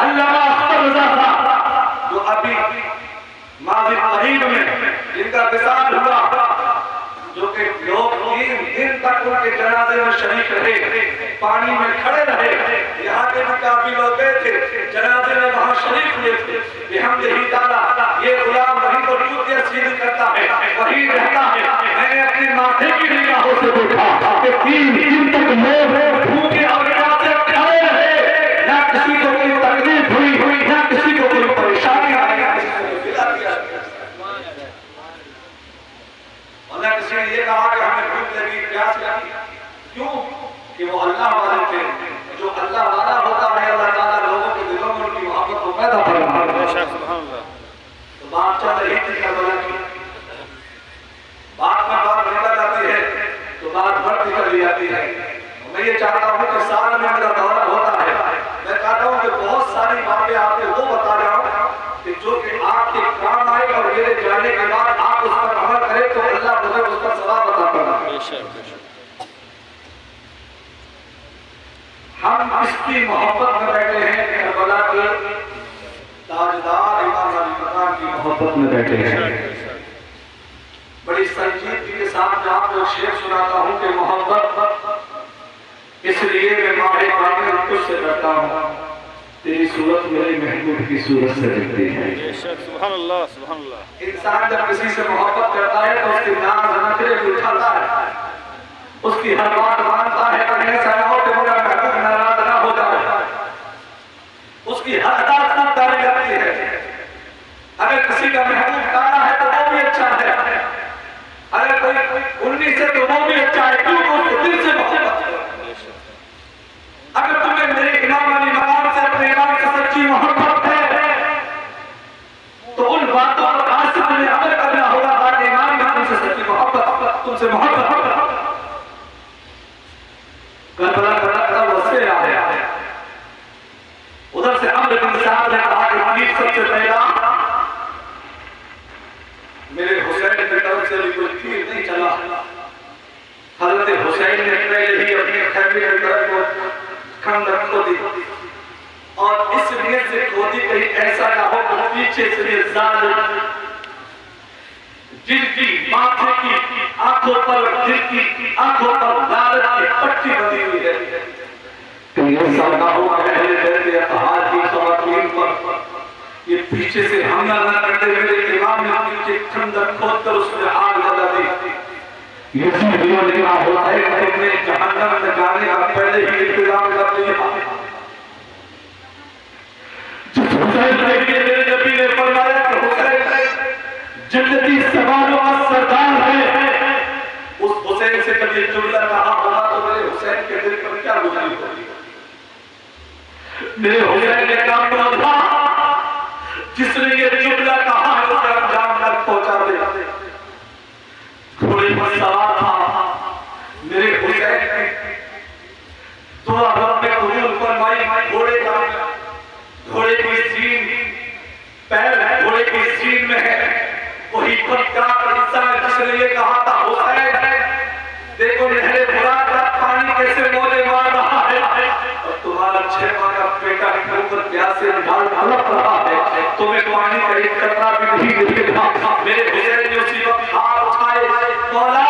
अल्लामा अख्तर रजा साहब जो अभी माजी करीब में जिनका विसाल हुआ, जो कि लोग 3 दिन तक उनके जनाजे में शरीक रहे, पानी में खड़े रहे, यहाँ के भी काफी लोग गए थे जनाजे में, वहां शरीक हुए थे। बिहम्दिही ताला ये गुलाम वहीं को टूटिया सीधी करता है, वहीं रहता है। मैंने अपनी माथे की निगाहों से देखा कि 3 दिन तक लोग भूखे और प्यासे खड़े रहे, ना किसी को कोई तकलीफ हुई, ना किसी को कोई परेशानी आई, और ना किसी ने ये कहा कि हमें भूख लगी, प्यास लगी। क्यों? कि वो अल्लाह वाले थे, जो अल्लाह वाला होता है अल्लाह ताला लोगों के दिलों में उनकी मोहब्बत को पैदा करता है। तो बात चल रही थी करबला की, बात में बात निकल जाती है तो बात बढ़ती चली जाती है। मैं ये चाहता हूँ कि साल में मेरा दौरा होता है, मैं चाहता हूँ कि बहुत सारी बातें आपको वो बता रहा हूँ कि जो कि आपके काम आए, और मेरे जाने के बाद आप उस पर अमल करें तो अल्लाह मुझे उसका सवाब बताता है। हम इसकी मोहब्बत में बैठे हैं, करबला के ताजदार इमाम अली मकाम की मोहब्बत में बैठे हैं। बड़ी संजीदगी के साथ मैं आपको शेर सुनाता हूँ कि मोहब्बत इसलिए मैं माहे कामिल तुझसे डरता हूँ, तेरी सूरत मेरे महबूब की सूरत से दिखती है। सुभान अल्लाह, सुभान अल्लाह। इंसान जब किसी से मोहब्बत करता है तो उसकी नाज नखरे भी उठाता है, उसकी हर बात मानता है, कहीं ऐसा ना हो कि मेरा महबूब नाराज ना हो जाए, उसकी हर बात को तारीफ करती है। अगर किसी का महबूब काला है तो वो भी अच्छा है, अगर कोई 19 है तो वो भी अच्छा है, क्योंकि उसको दिल से मोहब्बत है। अगर तुम्हें मेरे इमाम अली मकाम से अपने इमाम से सच्ची मोहब्बत है तो उन बातों पर आज से तुम्हें अमल करना होगा, ताकि इमाम तुमसे सच्ची मोहब्बत, तुमसे मोहब्बत। मेरे घर को खंडक खोदी और इस नियत से खोदी कहीं ऐसा ना हो कि पीछे से ये जालिम जिनकी माथे की आंखों पर दिल की आंखों पर लालच की पट्टी बंधी हुई है कहीं ऐसा ना हो अहले बैत के अतहार की ख़वातीन पर ये पीछे से हमला न करते मेरे इमाम ने पीछे खंडक खोदकर उसमें आग लगा दी ये वीडियो लिखा हुआ है कि जहन्नम में जाने का पहले ही इंतजाम कर लिया जिस हुसैन के मेरे नबी ने फरमाया कि हुसैन जन्नती सवालों का सरदार है उस हुसैन से कभी जुमला कहा होगा तो मेरे हुसैन के दिल पर क्या गुजरी होगी मेरे हुसैन ने काम था जिसने ये जुमला कहा है उसे अंजाम तक पहुंचा दे घोड़े पर सवार था मेरे हुसैन की दुआ रब ने कबूल फरमाई घोड़े की सीन पैर घोड़े की सीन में है वही पत्थर इंसान जिसने ये कहा था हुसैन देखो नहरे फुरात का पानी कैसे मौजे मार रहा है और तुम्हारा 6 माह का बेटा ऊपर प्यासे ढाल तड़प रहा है तुम्हें पानी का एक कतरा भी नहीं मिलेगा मेरे हुसैन ने उसी वक्त हाथ उठाए मौला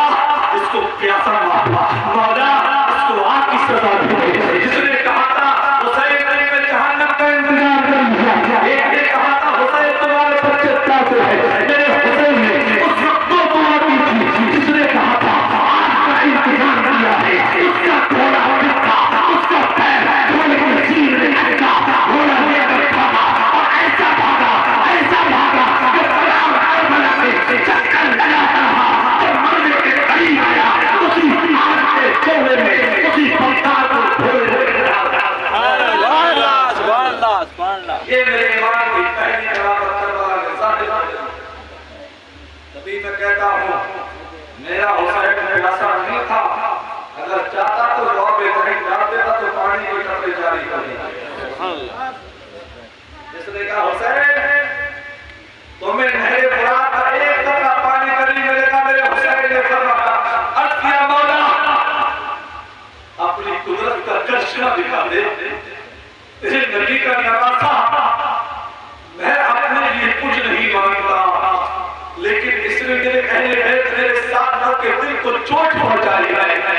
इसको प्यासा मारा मौला इसको आग की सजा दे जिसने कहा था हुसैन ने जहन्नम का इंतजार कर लिया एक ने कहा था हुसैन तुम्हारे बच्चे प्यासे हैं मेरे हुसैन ने उस वक्त तो दुआ की थी जिसने कहा था आज का इंतजार किया है उसका थोड़ा बिस्ता उसका पैर घोड़े की सीन में अटका घोड़ा लेकर भागा और ऐसा भागा कि तलाब करबला के चक्कर लगाता रहा और मरने के करीब आया उसी आग के चौड़े में उसी पत्थर को घोड़े ये मेरे ईमान की पहली करामत करबला के साथ तभी मैं कहता हूँ मेरा हुसैन प्यासा नहीं था अगर चाहता तो जवाब कहीं डाल देता तो पानी की टपरी जारी कर देता जिसने कहा हुसैन तुम्हें नहरे फुरात का एक कतरा पानी करीब मिलेगा मेरे हुसैन ने फरमाया अर्ज़ किया मौला अपनी कुदरत का करिश्मा दिखा दे तेरे नबी का नवासा मैं अपने लिए कुछ नहीं मांगता लेकिन इसने मेरे अहले बैत मेरे साथ न के दिल को चोट पहुंचाई है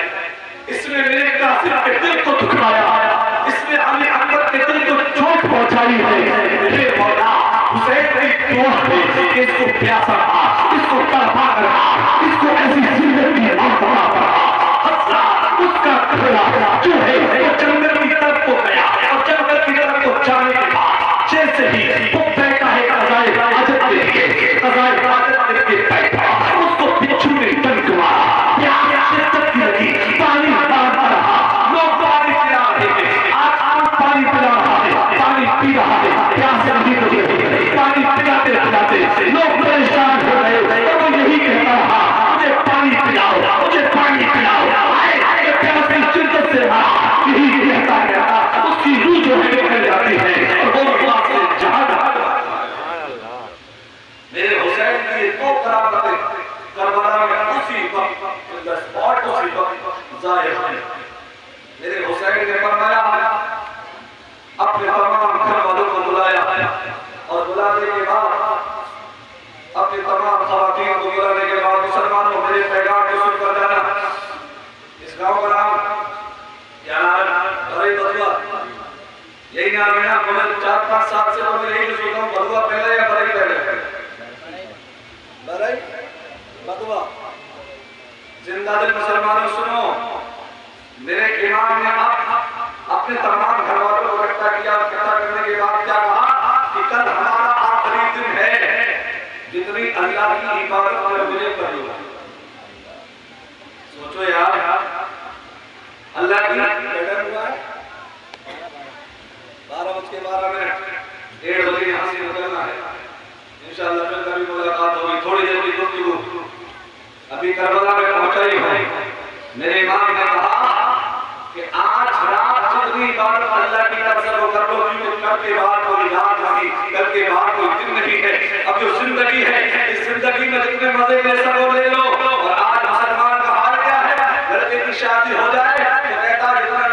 इसने मेरे कासिम के दिल को दुखाया इसने अली अकबर के दिल को चोट पहुंचाई है मेरे मौला हुसैन की दुआ है कि इसको प्यासा था इसको तड़पा रहा इसको ऐसी जिंदगी मांगता रहा उसका कपड़ा जो है वो जंगल की तरफ को गया और जंगल की तरफ को जाने के बाद जैसे ही वो बैठा है कज़ाए आजत के बैठा उसको बिच्छू ने डंक मारा प्यास शिद्दत की लगी पानी मारता रहा लोग पानी पिला रहे थे आज पानी पिला रहा है पानी पी रहा है प्यास नहीं लगी पानी पिलाते पिलाते लोग परेशान हो गए और वो यही कहता रहा मुझे पानी पिलाओ मुझे पानी पिलाओ प्यास की शिद्दत से यही कहता उसकी रूह जो है निकल जाती है और वो अल्लाह से जहां मेरे हुसैन की दो करामतें करबला में उसी वक्त स्पॉट उसी वक्त जाहिर है मेरे हुसैन ने फरमाया अपने तमाम घर वालों को बुलाया और बुलाने के बाद अपने तमाम ख़वातीन को बुलाने के बाद मुसलमानों मेरे पैगाम को सुनकर जाना इस गांव का नाम क्या नाम है बदुआ यही नाम है ना मैं 4-5 साल से तो मैं यही सोचता हूँ बदुआ पहले या बरई पहले बरई बदुआ जिंदा दिल मुसलमानों सुनो मेरे इमाम ने अपने तमाम घर वालों को इकट्ठा किया इकट्ठा करने के बाद क्या कहा कि कल हमारा आखिरी दिन है जितनी अल्लाह की इबादत में मुझे करी सोचो यार अल्लाह की बैठा हुआ है 12:12 1:30 बजे यहाँ से निकलना है इंशाअल्लाह फिर कभी मुलाकात होगी थोड़ी देर की गुफ्तगू अभी करबला में पहुंचा ही है मेरे इमाम ने कहा कि आज रात जितनी इबादत अल्लाह की तरफ से वो कर लो क्योंकि कल के बाद कोई रात नहीं कल के बाद कोई दिन नहीं है अब जो जिंदगी है इस जिंदगी में जितने मजे ले सको ले लो और आज मुसलमान का हाल क्या है लड़के की शादी हो जाए तो कहता है जितना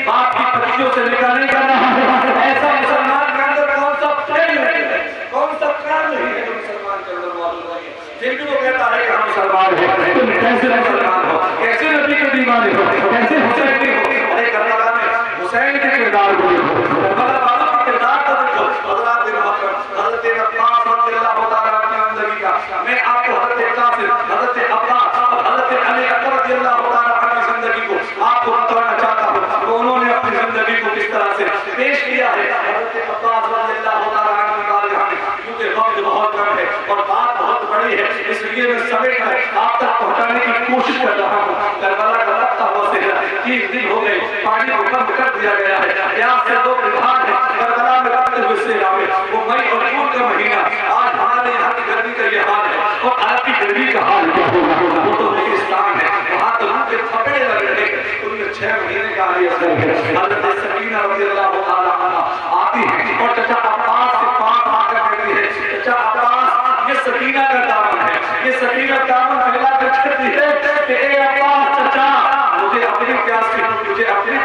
बाप की पत्तियों से निकाह नहीं कर रहा है, ऐसा मुसलमान के अंदर कौन सा प्रेम नहीं है, कौन सा प्यार नहीं है जो मुसलमान के अंदर मौजूद नहीं है। फिर भी वो कहता है कि हम मुसलमान हैं। तुम कैसे मुसलमान हो, कैसे नबी के दीवाने हो, कैसे हुसैनी हो? अरे करबला में हुसैन के किरदार को देखो, करबला वालों के किरदार को देखो। हज़रत अब्बास रज़ियल्लाहु ताला अन्हु जिंदगी का मैं आपको हज़रत कासिम, हज़रत अब्बास और हज़रत अली अकबर रज़ियल्लाहु ताला अन्हु जिंदगी को आपको बताना चाहता हूं कि उन्होंने अपनी जिंदगी को किस तरह से पेश किया है। हज़रत अब्बास रज़ियल्लाहु ताला अन्हु क्योंकि वक्त बहुत कम है और बात बहुत बड़ी है, इसलिए मैं समेट कर आप तक पहुंचाने की कोशिश कर रहा हूं। करबला का लगता हुआ से 30 दिन हो गए, पानी को बंद कर दिया गया है, यहाँ से 2 विभाग है करबला में लगते हुए से आवे। वो मई और जून का महीना, आज हमारे यहाँ की गर्मी का ये हाल है और आपकी गर्मी का हाल क्या होगा? वो तो पाकिस्तान है, वहाँ तो उनके थपड़े लग रहे हैं, उनके 6 महीने का हज़रत सकीना रज़ियल्लाहु ताला अन्हा आती है और चाचा अब्बास के पास आकर कहती है, चाचा अब्बास ये सकीना का दामन है, ये सकीना दामन फैला कर कहती है कि ए अब्बास चाचा मुझे अपनी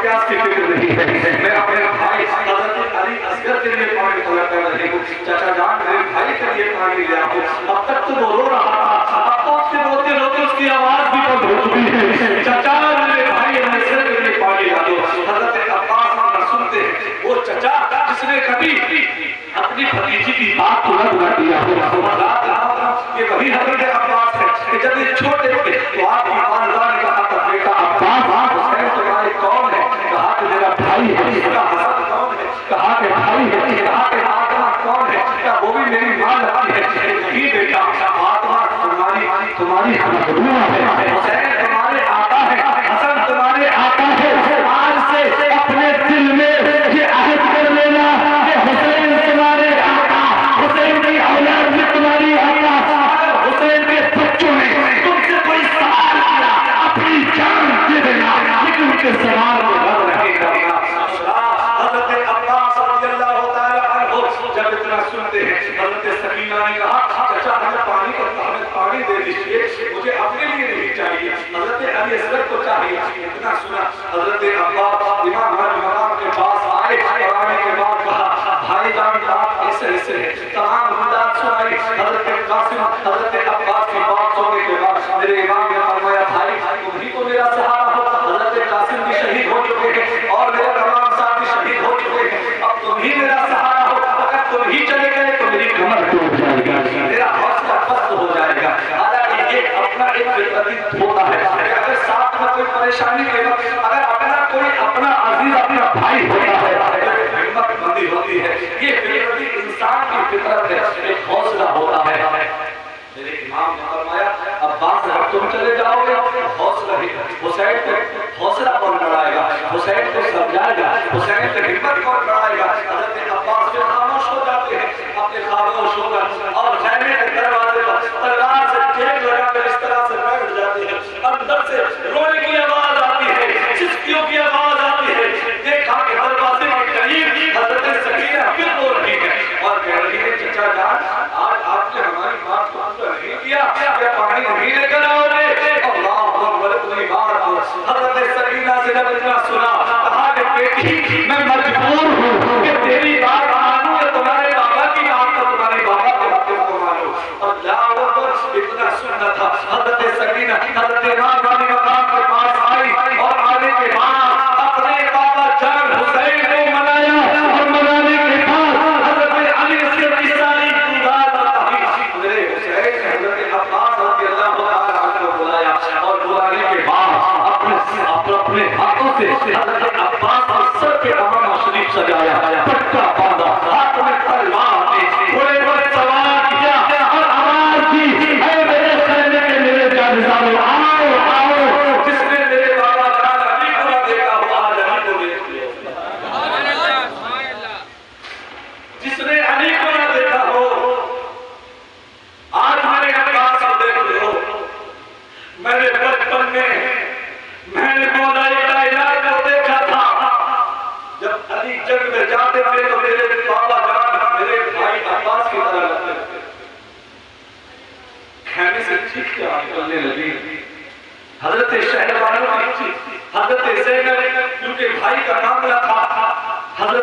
प्यास की फिक्र नहीं है, मैं अपने भाई हज़रत अली असगर के लिए पानी तलब कर रही हूँ। चाचा जान मेरे भाई के लिए पानी ले आओ। अब तक तो वो रो रहा था, अब तो उसके रोते रोते उसकी आवाज भी बंद हो चुकी है। चाचा मेरे भाई असगर के लिए पानी ला दो। हज़रत अब्बास ना सुनते वो चाचा जिसने कभी अपनी भतीजी की बात को न बुला दिया हो, ये वही हज़रत अब्बास है कि जब ये छोटे थे तो आपकी वालिदा ने कहा था बेटा अब्बास हुसैन तुम्हारे कौन है? कहा कि मेरा भाई है। कहा हसन कौन है? कहा कि भाई है। कहा कि फातिमा कौन है? क्या वो भी मेरी मां लगती है? नहीं बेटा, फातिमा तुम्हारी महबूबा है, हुसैन तुम्हारे आका है, हसन तुम्हारे आका है। आज से अपने दिल में ये अहद कर लेना कि हुसैन तुम्हारे आका, हुसैन की औलाद में तुम्हारी आका। हुसैन के बच्चों ने तुमसे कोई सवाल किया, अपनी जान दे देना, लेकिन उनके सवाल को रद्द नहीं करना। हज़रत अब्बास रज़ियल्लाहु ताला अन्हु जब इतना सुनते हैं, हज़रत सकीना ने कहा चाचा हमें पानी दे दीजिए, मुझे अपने लिए नहीं चाहिए, हज़रत अली असगर को चाहिए। इतना सुना हज़रत अब्बास इमाम मकाम के पास आए और आने के बाद कहा भाई जान बात ऐसे है, तमाम बात सुनाई। हज़रत कासिम हज़रत अब्बास की बात सुनने के बाद मेरे इमाम ने फरमाया भाई तुम ही तो मेरा सहारा हो। हज़रत कासिम भी शहीद हो चुके हैं और मेरे तमाम साथी शहीद हो चुके हैं, अब तुम ही मेरा सहारा हो। अगर तुम ही चले गए तो मेरी कमर टूट जाएगा, मेरा हौसला पस्त हो जाएगा। हालांकि ये अपना एक फितरत होता है कि अगर साथ में कोई परेशानी के वक्त अगर अपना अजीज अपना भाई होता है तो हिम्मत बंदी होती है। ये फितरत इंसान की फितरत है, एक हौसला होता है। मेरे इमाम ने फरमाया अब्बास अगर तुम चले जाओगे तो हौसला ही हुसैन को हौसला कौन बढ़ाएगा, हुसैन को समझाएगा, हुसैन की हिम्मत कौन बढ़ाएगा। हज़रत अब्बास जो खामोश हो जाते हैं, अपने खामोश होकर और खैमे के दरवाजे पर तलवार से टेक लगाकर इस तरह से बैठ जाते हैं। अंदर से रोने की आवाज आती है, चिस्कियों की आवाज आती है। देखा कि दरवाजे के करीब हज़रत सकीना फिर रो रही है और कह रही है चाचा जान आज आपने हमारी बात को नहीं किया, क्या पानी नहीं लेकर आओगे? अल्लाह अकबर कोई बात। हज़रत सकीना से जब इतना सुना कहा कि बेटी मैं मजबूर हूँ,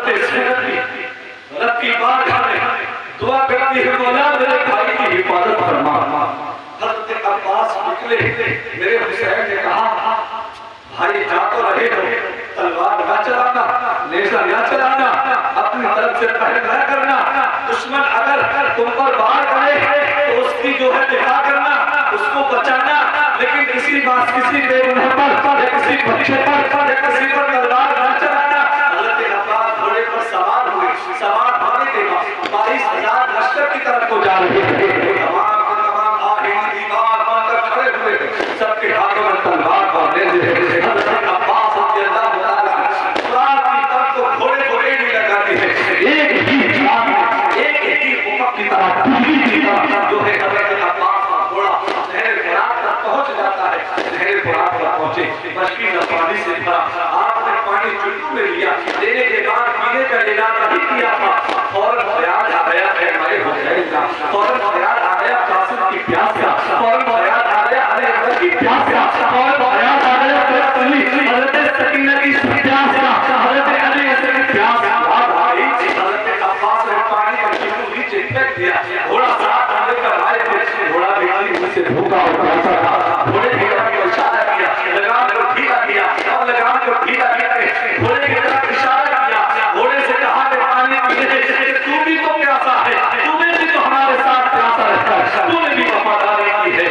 हजरत ज़ैनब भी रब की बारगाह में दुआ करती है, मौला मेरे भाई की हिफाजत फरमा। हजरत अब्बास निकले, मेरे हुसैन ने कहा भाई जा तो रहे हो, तलवार न चलाना, नेज़ा न चलाना, अपनी तरफ से पहल न करना, दुश्मन अगर तुम पर वार करे तो उसकी जो है दिफा करना, उसको बचाना, लेकिन किसी बेगुनाह पर या किसी बच्चे पर या किसी पर तलवार न चलाना। हजरत अब्बास घोड़े पर सवार हुए, सवार होने के बाद 22,000 लश्कर की तरफ को जा रहे थे। तमाम के तमाम आहिनी दीवार बनकर खड़े हुए, सबके हाथों में तलवार और नेज़े। हजरत अब्बास रज़ियल्लाहु ताला कुरान की तरफ को घोड़े को एड़ी लगाती है, एक ही जान में एक ही उम्मत की तरह जो है हजरत अब्बास का घोड़ा नहर फुरात तक पहुंच जाता है। नहर फुरात तक पहुंचे, मशकी का पानी से भरा, आपने पानी चुल्लू में लिया, लेने के बाद पीने का इरादा नहीं किया था, फौरन ख्याल आ गया मेरे हुसैन का, फौरन ख्याल आ गया कासिम की प्यास का, फौरन ख्याल आ गया अली अकबर की प्यास का, फौरन ख्याल आ गया हजरत सकीना की प्यास का, हजरत अली की प्यास का। हजरत अब्बास ने पानी का चिल्लू नीचे फेंक दिया, घोड़ा साथ आने का राय थे, घोड़ा बिहारी मुझसे भूखा और प्यासा था। घोड़े की तरफ इशारा किया, लगाम को ढीला किया और लगाम को ढीला करके घोड़े की तरफ इशारा किया, घोड़े से कहा कि पानी पीने से तू भी तो प्यासा है, तूने भी तो हमारे साथ प्यासा रहता है, तूने भी वफादारी की है।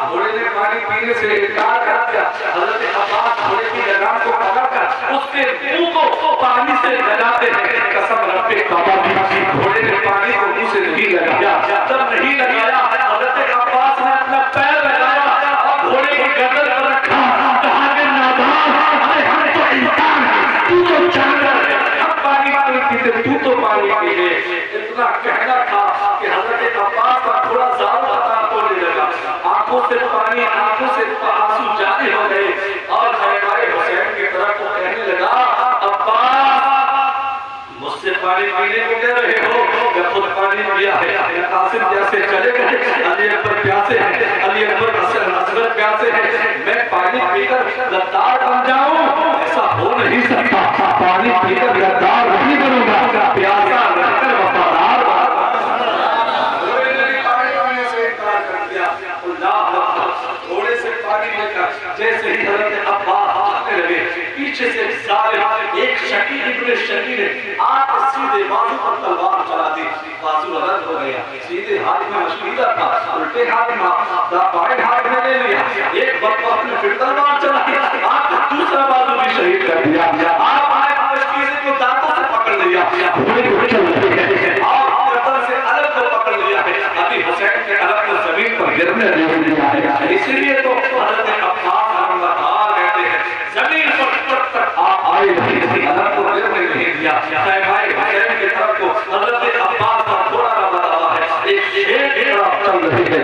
घोड़े ने पानी पीने से इनकार कर दिया। हजरत अब्बास घोड़े की लगाम को पकड़कर उसके मुंह को पानी से लगाते हैं, कसम रब्बे काबा की, घोड़े ने पानी को मुंह से नहीं लगाया। जब नहीं लगाया हजरत अब्बास ने अपना पैर लगाया और घोड़े की गर्दन पर रखा, कहा कि नादान, अरे हम तो इंसान हैं, तू तो जानवर है, हम पानी नहीं पीते, तू तो पानी पी ले। इतना कहना था कि हजरत अब्बास का थोड़ा ज़्यादा होने लगा, आंखों से पानी, आंखों से आंसू जारी हो गए और हमारे हुसैन की तरफ को कहने लगा, अब्बास मुझसे पानी पीने को कह रहे हो, या खुद पानी पिया है, या कासिम जैसे चले गए, अली अकबर प्यासे हैं, अली अकबर असगर प्यासे हैं, मैं पानी पीकर गद्दार बन जाऊं? ऐसा हो नहीं सकता, पानी पीकर गद्दार नहीं बनूंगा, प्यासा रहकर वफादार घोड़े से पानी लेकर जैसे ही हजरत अब्बास आने लगे, पीछे से सारे एक शकील इब्ने शकील ने आकर सीधे बाजू पर तलवार चला दी, बाजू अलग हो गया, सीधे हाथ में मशकीदा था, उल्टे हाथ में बाएं हाथ में ले लिया, एक वक्त ने फिर तलवार चलाई, आपका दूसरा बाजू भी शहीद कर दिया, आप मशकीदे को दांतों से पकड़ लिया, घोड़े को चल रहे हैं, आप गर्दन से अलग को पकड़ लिया है, अभी हुसैन के अलग को जमीन पर गिरने नहीं दिया है। इसीलिए तो हजरत अब्बास रहमतुल्लाह कहते हैं, जमीन पर तक तक आप आए नहीं, अलग को गिरने नहीं दिया। भाई हुसैन की तरफ को हजरत अब्बास का थोड़ा बतावा है, एक शेर की तरफ चल रही है,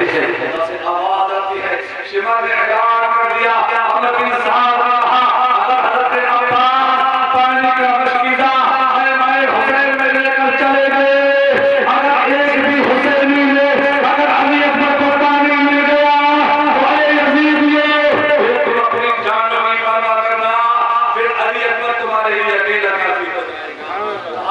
से आवाज आती है, शिमा ने ऐलान कर दिया, अब इंसान रहा, अगर हजरत अब्बास पानी का मशकीदा है मेरे हुसैन में लेकर चले गए, अगर एक भी हुसैनी ले, अगर अली अकबर को पानी मिल गया तो अरे यजीद ये अपनी जान में वादा करना, फिर अली अकबर तुम्हारे लिए अकेला काफी हो जाएगा।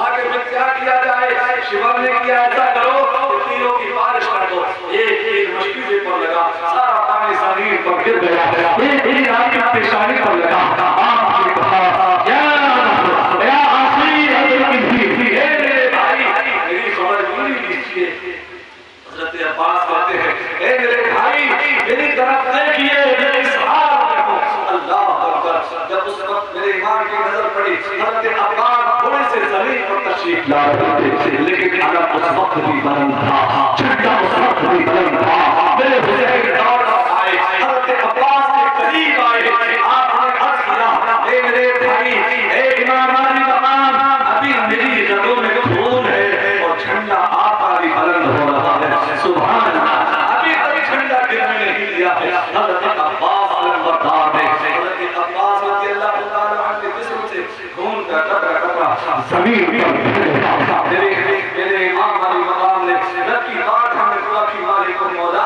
आगे फिर क्या किया जाए? शिवा ने किया, ऐसा करो तीनों की बारिश कर दो, एक मशकीदे पर लगा, सारा पानी शरीर पर गिर गया, एक आदमी पेशानी पर लगा, आपने कहा या आखिरी भाई मेरी खबर पूरी लीजिए। हजरत अब्बास कहते हैं, ए मेरे भाई मेरी तरफ देखिए, मैं इस हाल में हूं। अल्लाह अकबर। जब उस वक्त मेरे ईमान की नजर पड़ी, हजरत अब्बास थोड़े से जमीन पर तशरीफ ला रहे थे, लेकिन अलम उस वक्त भी बुलंद था, झंडा उस वक्त भी बुलंद था। मेरे हुसैन दौड़ आए, हजरत अब्बास के करीब आए, आपने अर्ज किया, ए मेरे भाई, ए इमाम अली मकाम, अभी मेरी रगों में खून है और झंडा आपका भी बुलंद हो रहा है, सुभान अल्लाह। अभी तक झंडा गिरने नहीं दिया है। हजरत अब्बास अलमबरदार ने, हजरत अब्बास रज़ियल्लाहु ताला अन्हु के जिस्म से खून का कतरा कतरा जमीन पर मेरे इमाम अली मकाम ने रखी बात हमें दुआ की, मालिक मौला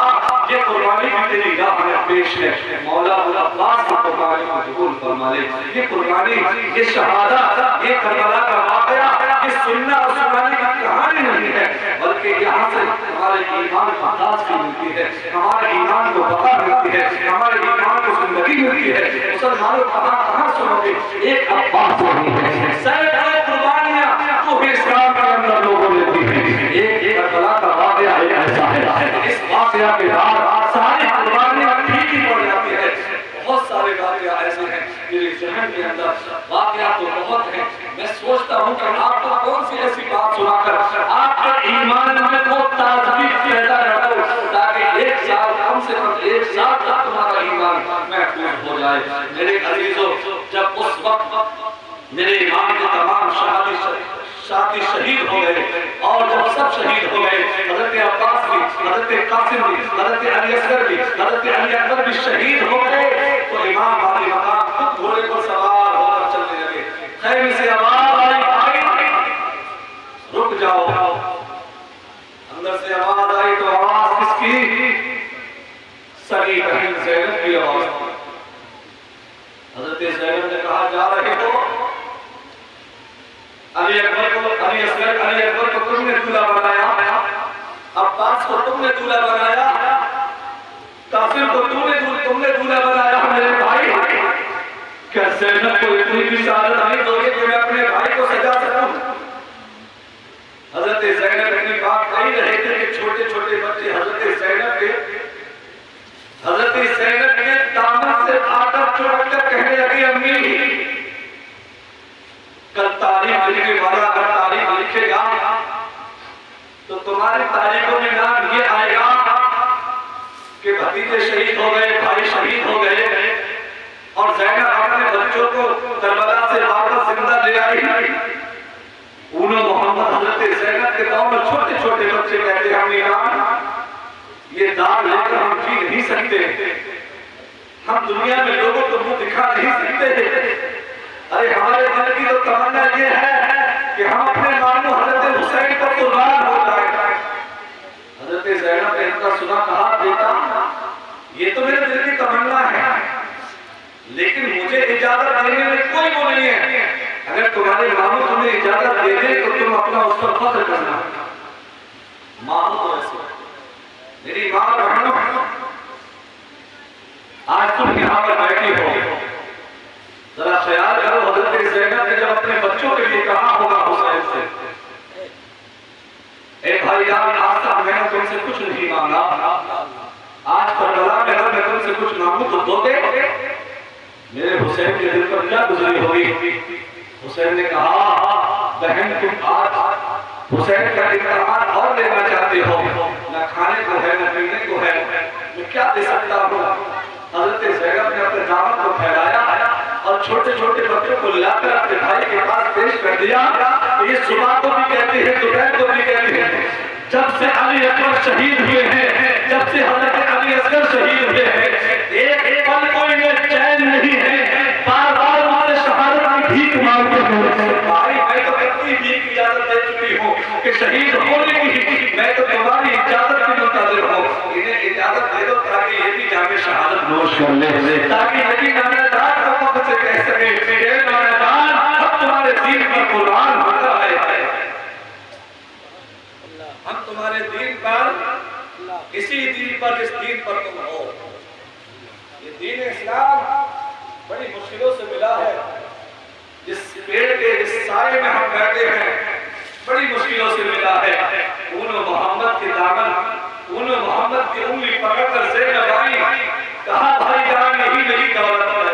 ये कुर्बानी भी तेरी राह में पेश है, मौला अब्बास की कुर्बानी को कबूल फरमा ले, ये कुर्बानी, ये शहादत, ये करबला का सुनना और सुनाने की कहानी नहीं है, बल्कि यहाँ से हमारे ईमान को ताजगी मिलती है, हमारे ईमान को बका मिलती है, हमारे ईमान को जिंदगी मिलती है। मुसलमानों कहाँ सुनोगे, एक अब्बास नहीं है, सैकड़ों कुर्बानियां जो इस्लाम के अंदर लोगों ने दी है। एक करबला का वाक़या ऐसा है, इस वाक़या के बाद सारी कुर्बानियां फीकी पड़ जाती है। बहुत सारे वाक़या ऐसे हैं मेरे ज़हन के अंदर, वाक़या तो बहुत हैं। मैं सोचता हूँ कि आपको कौन सी ऐसी बात सुनाकर आपके ईमान में वो ताज़गी पैदा करो, ताकि एक साल कम से कम एक साल तक तुम्हारा ईमान महफूज हो जाए। मेरे अजीजों, जब उस वक्त मेरे ईमान के तमाम साथी शहीद हो गए, और जब सब शहीद हो गए, हज़रत अब्बास भी, हज़रत कासिम भी, हज़रत अली असगर भी, हज़रत अली अकबर भी शहीद हो गए, तो इमाम वाली मकाम खुद घोड़े पर सवार होकर चलने लगे। खैर से आवाज आई, रुक जाओ। अंदर से आवाज आई तो आवाज किसकी? सगी बहन ज़ैनब की आवाज। हज़रत ज़ैनब ने कहा, जा रहे हो? अली अकबर को तुमने दूल्हा बनाया, अब्बास को तुमने दूल्हा बनाया, कासिम को तुमने दूल्हा बनाया। मेरे भाई, क्या ज़ैनब को इतनी भी शहादत नहीं दोगे कि मैं अपने भाई को सजा सकूं? हज़रत ज़ैनब अपनी बात कही रहे थे कि छोटे छोटे बच्चे हज़रत ज़ैनब के दामन से आकर चुपक कर कहने लगी, अम्मी कल तारीख लिखने वाला अगर तारीख लिखेगा तो तुम्हारी तारीखों में नाम ये आएगा कि भतीजे शहीद हो गए, भाई शहीद हो गए, और ज़ैनब अपने बच्चों को करबला से वापस जिंदा ले आई। उन्होंने मोहम्मद हज़रत ज़ैनब के दौर में छोटे छोटे बच्चे कहते हैं, हम ये दाग लेकर हम जी नहीं सकते, हम दुनिया में लोगों को मुंह दिखा नहीं सकते। अरे हमारे दिल की तो तमन्ना ये है कि हम अपने मामू हज़रत हुसैन पर कुर्बान हो जाए। हज़रत ज़ैनब ने इनका सुना, कहा, बेटा ये तो मेरे दिल की तमन्ना है, लेकिन मुझे इजाजत देने में कोई वो नहीं है। अगर तुम्हारे मामू तुम्हें इजाजत दे दे तो तुम अपना उस पर फख्र करना। माँ तो ऐसे, मेरी माँ बहनों, आज तुम यहाँ पर बैठी हो, जरा ख्याल करो, हज़रत ज़ैनब ने जब अपने बच्चों के लिए कहा होगा हुसैन से, ए भाईजान, आज तक मैंने तुमसे कुछ नहीं मांगा, आज करबला में अगर मैं तुमसे कुछ मांगू तो दोगे? मेरे हुसैन के दिल पर क्या गुजरी होगी? हुसैन ने कहा, बहन तुम आज हुसैन का इम्तिहान और लेना चाहते हो, न खाने को है न पीने को है, मैं क्या दे सकता हूँ? हज़रत ज़ैनब ने अपने दामन को फैलाया और छोटे छोटे बच्चों को लाकर अपने भाई के पास पेश कर दिया। ये सुबह को भी कहते हैं, दोपहर को भी कहते हैं। जब से अली अकबर शहीद हुए हैं, जब से हज़रत अली असगर शहीद हुए हैं, एक पल कोई में चैन नहीं है, बार बार उनसे शहादत की भीख मांगते हैं। भाई मैं तो अपनी भीख की इजाजत दे चुकी हूँ कि शहीद होने की, मैं तो तुम्हारी इजाजत की मुंतज़िर हूँ, इन्हें इजाजत दे दो ताकि ये भी जाके शहादत नोश कर ले, ताकि नबी नामदार को से कह सके, ये नामदार अब तुम्हारे दीन पर कुर्बान होता है, हम तुम्हारे दीन पर, इसी दीन पर, इस दीन पर तुम हो। ये दीन इस्लाम बड़ी मुश्किलों से मिला है, जिस पेड़ के जिस साए में हम बैठे हैं बड़ी मुश्किलों से मिला है। उन्होंने मोहम्मद के दामन, उन्होंने मोहम्मद की उंगली पकड़कर ज़ैनब आई, कहा, भाईजान यही मेरी दौलत है,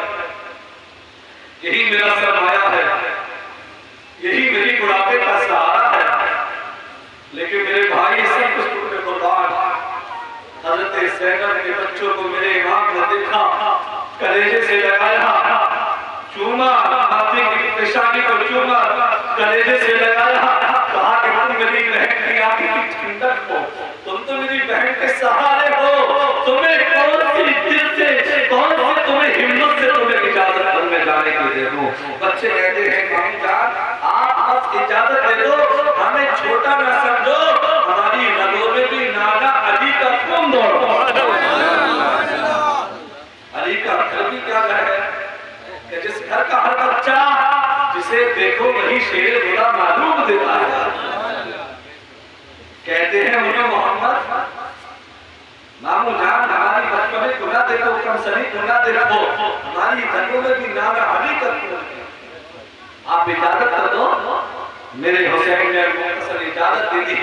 यही मेरा सरमाया है, यही मेरी बुढ़ापे का सहारा है, लेकिन मेरे भाई सब कुछ तुमने कुर्बान। हज़रत ज़ैनब के बच्चों को मेरे इमाम ने देखा, कलेजे से लगाया, चूमा, हाथी की पेशानी को चूमा, कलेजे से लगाया, कहा कि तुम मेरी बहन की आंखें की ठंडक हो, तुम तो मेरी बहन के सहारे हो, तुम्हें कौन सी दिल से, कौन सी तुम्हें हिम्मत से तुम्हें इजाजत घर में जाने की दे दूं? बच्चे कहते हैं, मामी जान आप बस इजाजत दे दो, हमें छोटा न समझो, हमारी रगों में भी नाना अली का खून दौड़ो। अली का घर भी क्या है कि जिस घर का हर बच्चा, जिसे जिसे देखो वही शेर खुदा मालूम देता है। कहते हैं उन्हें मोहम्मद मामू जान हमारी बच्चों में खुदा देखो कम सनी खुदा देखो हमारी धनों में भी नाम हरी कर आप इजाजत कर दो। मेरे हुसैन ने मुख्तसर इजाजत दे दी।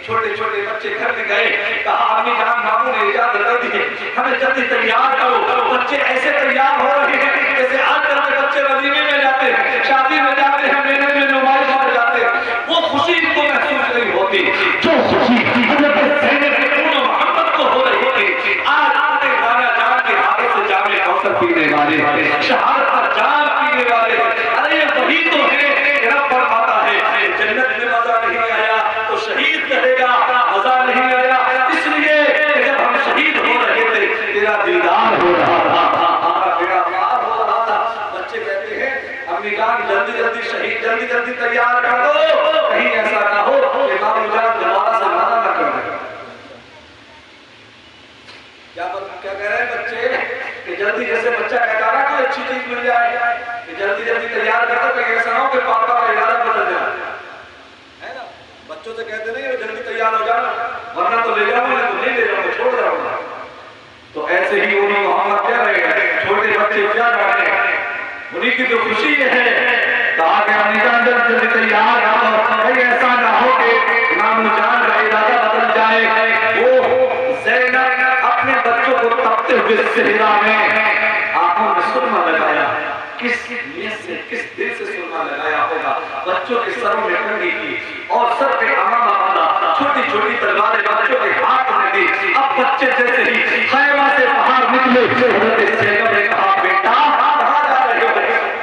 छोटे छोटे बच्चे घर में गए, कहा अम्मी जान मामू ने इजाजत कर दी, हमें जल्दी तैयार करो। बच्चे ऐसे तैयार हो रहे हैं जैसे आजकल के बच्चे वलीमे में जाते हैं, शादी में जाते हैं, मेले में नुमाइश में जाते हैं। वो खुशी इनको महसूस नहीं होती जो खुशी हज़रत ज़ैनब मोहम्मद को हो रही थी। आज अपने गाना जान के हाथ से जामे कौसर पीने वाले, शहादत का जाम पीने वाले, अरे वही तो है रब फरमाता है जन्नत में मजा नहीं आया तो शहीद कहेगा मजा नहीं आया। इसलिए जब हम शहीद हो रहे थे तेरा दीदार हो रहा था, तेरा प्यार हो रहा था। बच्चे कहते हैं अम्मी जान जल्दी जल्दी शहीद जल्दी जल्दी तैयार कर दो, कहीं ऐसा ना हो कि मामू जान दोबारा से मना न कर दे। क्या कह रहे हैं बच्चे कि जल्दी, जैसे बच्चा कहता ना कोई अच्छी चीज मिल जाए कि जल्दी जल्दी तैयार कर दो, कहीं ऐसा ना हो कि पापा का इरादा बदल जाए, है ना। बच्चों से कहते नहीं जल्दी तैयार हो जाना वरना तो ले जाऊंगा, तो नहीं ले जाऊंगा, छोड़ जाऊंगा। तो ऐसे ही उन्हीं मोहम्मद क्या रहेगा, छोटे बच्चे क्या कर रहे हैं, उन्हीं की तो खुशी है। कहा कि अम्मी जान जल्दी तैयार हो, कहीं ऐसा ना हो कि मामू जान का इरादा बदल जाए। वो ज़ैनब अपने बच्चों को तपते हुए सेहरा में आंखों में सुरमा लगाया। किस नीयत से किस दिल से सुरमा लगाया होगा। बच्चों के सरों में कंघी की और सर पे अमामा बांधा, छोटी छोटी तलवारें बच्चों के हाथ में दी। अब बच्चे जैसे ही खैमा से बाहर निकले, हज़रत ज़ैनब ने कहा बेटा कहाँ जा रहे हो?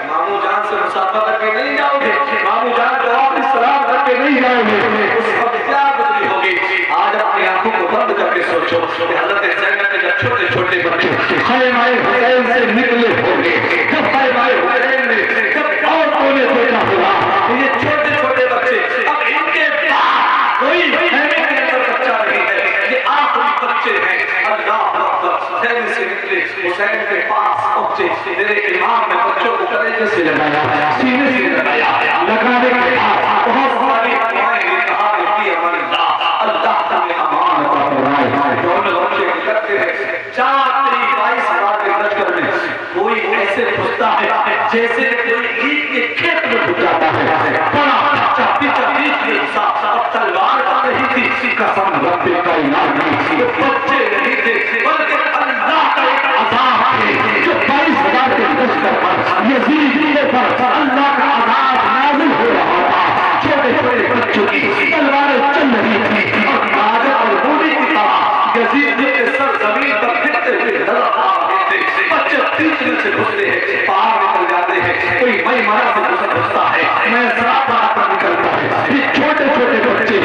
मामू जान से मुसाफा करके नहीं जाओगे, मामू जान को आप सलाम करके नहीं जाओगे। उस वक्त क्या बदली होगी। आज अपनी आंखों को बंद करके सोचो कि हज़रत ज़ैनब के जब छोटे छोटे बच्चे खैमा हुसैन से निकले होंगे, जब खैमा हुसैन ने जब औरतों ने देखा होगा ये छोटे छोटे बच्चे, अब इनके पास कोई खैमे के अंदर बच्चा नहीं है, ये आखिरी बच्चे हैं। अल्लाह अकबर, खैमे से निकले हुसैन के पास पहुंचे। मेरे इमाम ने बच्चों को कलेजे से लगाया, सीने से लगाया, लगाने के बाद बहुत सारी दुआएं कहा अल्लाह तुम्हें अमान अता फरमाए। दोनों बच्चे करते हैं 4-22 के लश्कर में कोई ऐसे घुसता है जैसे कोई ईद के खेत में घुस जाता है। बड़ा चाबी के घुसा, अब तलवार का नहीं थी, कसम रब्बे का इनाम नहीं, बच्चे नहीं थे बल्कि अल्लाह का एक अज़ाब है जो 22,000 के लश्कर पर यजीद पर अल्लाह का अज़ाब नाज़िल हो रहा था। छोटे छोटे बच्चों की तलवारें चल रही थी और गाजर और मूली की तरह यजीद के सर जमीन पर गिरते हुए नजर आ रहे थे। बच्चे तीसरे से घुसते हैं, बाहर निकल जाते हैं, कोई मई मरा से घुसता है, मैं सरापा निकलता है। ये छोटे छोटे बच्चे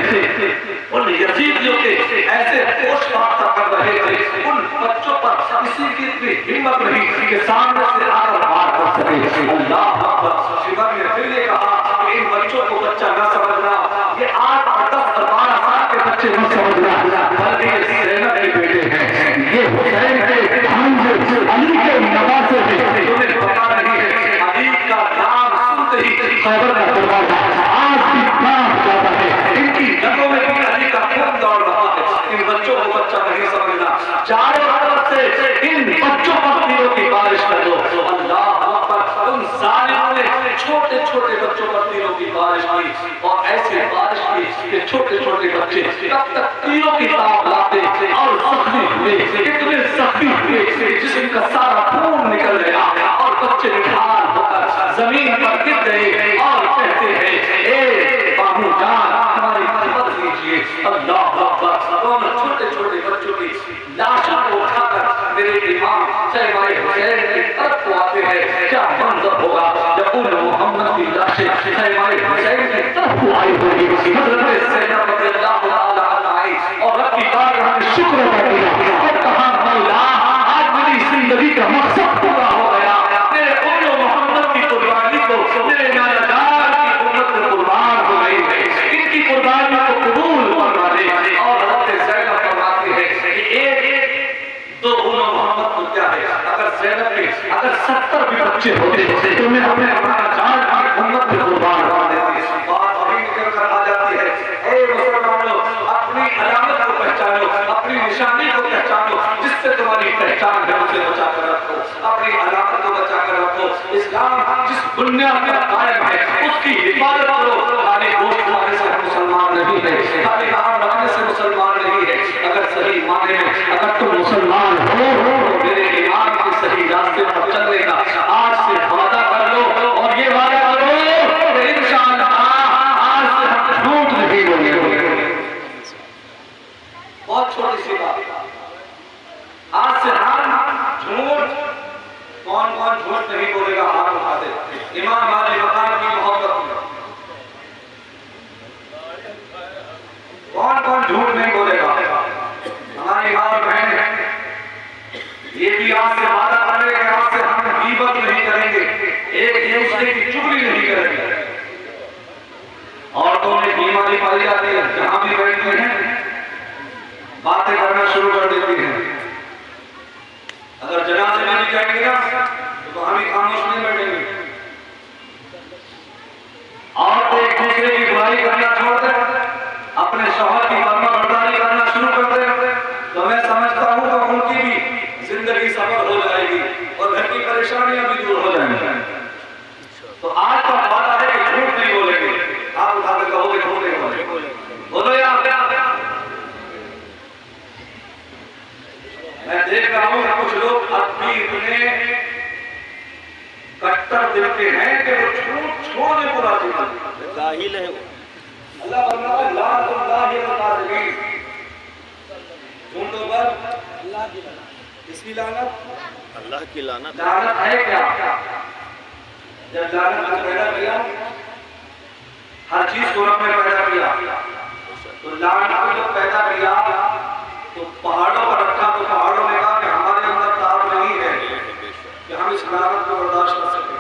उन यजीदियों के ऐसे पोषपात कर रहे थे, उन बच्चों पर किसी की इतनी हिम्मत नहीं कि सामने से आकर वार कर सके। अल्लाह अकबर। शिवर ने फिर ये कहा इन बच्चों को बच्चा न समझना, ये 8 और 10 और 12 साल के बच्चे न समझना, बल्कि ये ज़ैनब के बेटे हैं, ये हुसैन के भांजे अली के नवासे हैं। तुम्हें पता नहीं है अली का नाम सुनते ही खैबर का दरवाजा आज भी कांप जाता है, इनकी रगों में भी अली का खून दौड़ रहा है। इन बच्चों को बच्चा नहीं समझना, चारों तरफ से इन बच्चों पर तीरों की बारिश कर दो। अल्लाह अकबर। उन जालिमों ने छोटे छोटे बच्चों पर तीरों की बारिश की और ऐसे बारिश की कि छोटे छोटे बच्चे तब तक तीरों की ताप लाते और जख्मी हुए, इतने जख्मी हुए जिसका सारा खून निकल गया और बच्चे निहाल होकर जमीन पर गिर गए और कहते हैं ए बाबू जान हमारी मदद कीजिए। अल्लाह अकबर। दोनों छोटे छोटे बच्चों की लाशों को उठाकर मेरे इमाम सैयद हुसैन की तरफ को आते हैं। क्या मंजर होगा जब उन मोहम्मद की लाशें सैयद हुसैन की तरफ को आई होगी। हज़रत ज़ैनब रज़ियल्लाहु ताला अन्हा आई और रब की बारगाह में शुक्र अदा किया और कहा मौला आज मेरी जिंदगी का मकसद पूरा हो गया। मेरे उम्मत मोहम्मद की कुर्बानी को मेरे नानादार की उम्मत में कुर्बान हो गई है, इनकी कुर्बानी को कबूल फरमा दे। और हज़रत ज़ैनब फरमाती है कि एक दो उम्मत मोहम्मद को क्या है, अगर ज़ैनब के अगर 70 भी बच्चे होते तो मैं अपने नानादार की उम्मत में की अलामत को बचा कर रखो। इस्लाम जिस दुनिया में कायम है उसकी हिफाजत करो। खाली गोश्त खाने से मुसलमान नहीं है, खाली नाम रखने से मुसलमान नहीं है। अगर सही माने में अगर तुम मुसलमान हो तो मेरे ईमान के सही रास्ते पर चलने का आज से वादा कर लो। और ये वादा करो कि इंशाअल्लाह आज से हम झूठ नहीं बोलेंगे। बहुत छोटी सी बात, आज से हम झूठ, कौन कौन झूठ नहीं बोलेगा हाथ उठा दे। इमाम वाले मकाम की मोहब्बत में कौन कौन झूठ नहीं बोलेगा। हमारी माँ बहन ये भी आज से वादा करेंगे कि आज से हम गीबत नहीं करेंगे, एक दूसरे की चुगली नहीं करेंगे। औरतों में बीमारी पाई जाती है, जहां भी बैठती हैं बातें करना शुरू कर देती हैं। अगर जनाजे में भी जाएंगे ना तो हम ही खामोश नहीं बैठेंगे। और एक दूसरे की बुराई करना छोड़ दे, अपने शौहर की फर्माबरदारी करना शुरू कर दे, तो मैं समझता हूं कि उनकी भी जिंदगी सफल हो जाएगी और घर की परेशानियां भी दूर हो जाएंगी। तो आज का वादा है कि झूठ नहीं बोलेंगे। आप उठा कर कहोगे झूठ नहीं बोलेंगे, बोलो यार। मैं देख रहा हूं कुछ लोग अब भी इतने कट्टर दिल के हैं कि वो झूठ छोड़ने को राजी नहीं। जाहिल है, अल्लाह फरमाता है ला तुल्लाहि व काज़िबीन, झूठों पर अल्लाह की लानत। किसकी लानत? अल्लाह की लानत। लानत है क्या? जब लानत को पैदा किया, हर चीज को रब ने पैदा किया, तो लानत को जब पैदा किया तो पहाड़ों पर रखा, तो पहाड़ों ने कहा कि हमारे अंदर ताकत नहीं है कि हम इस लानत को बर्दाश्त कर सकें।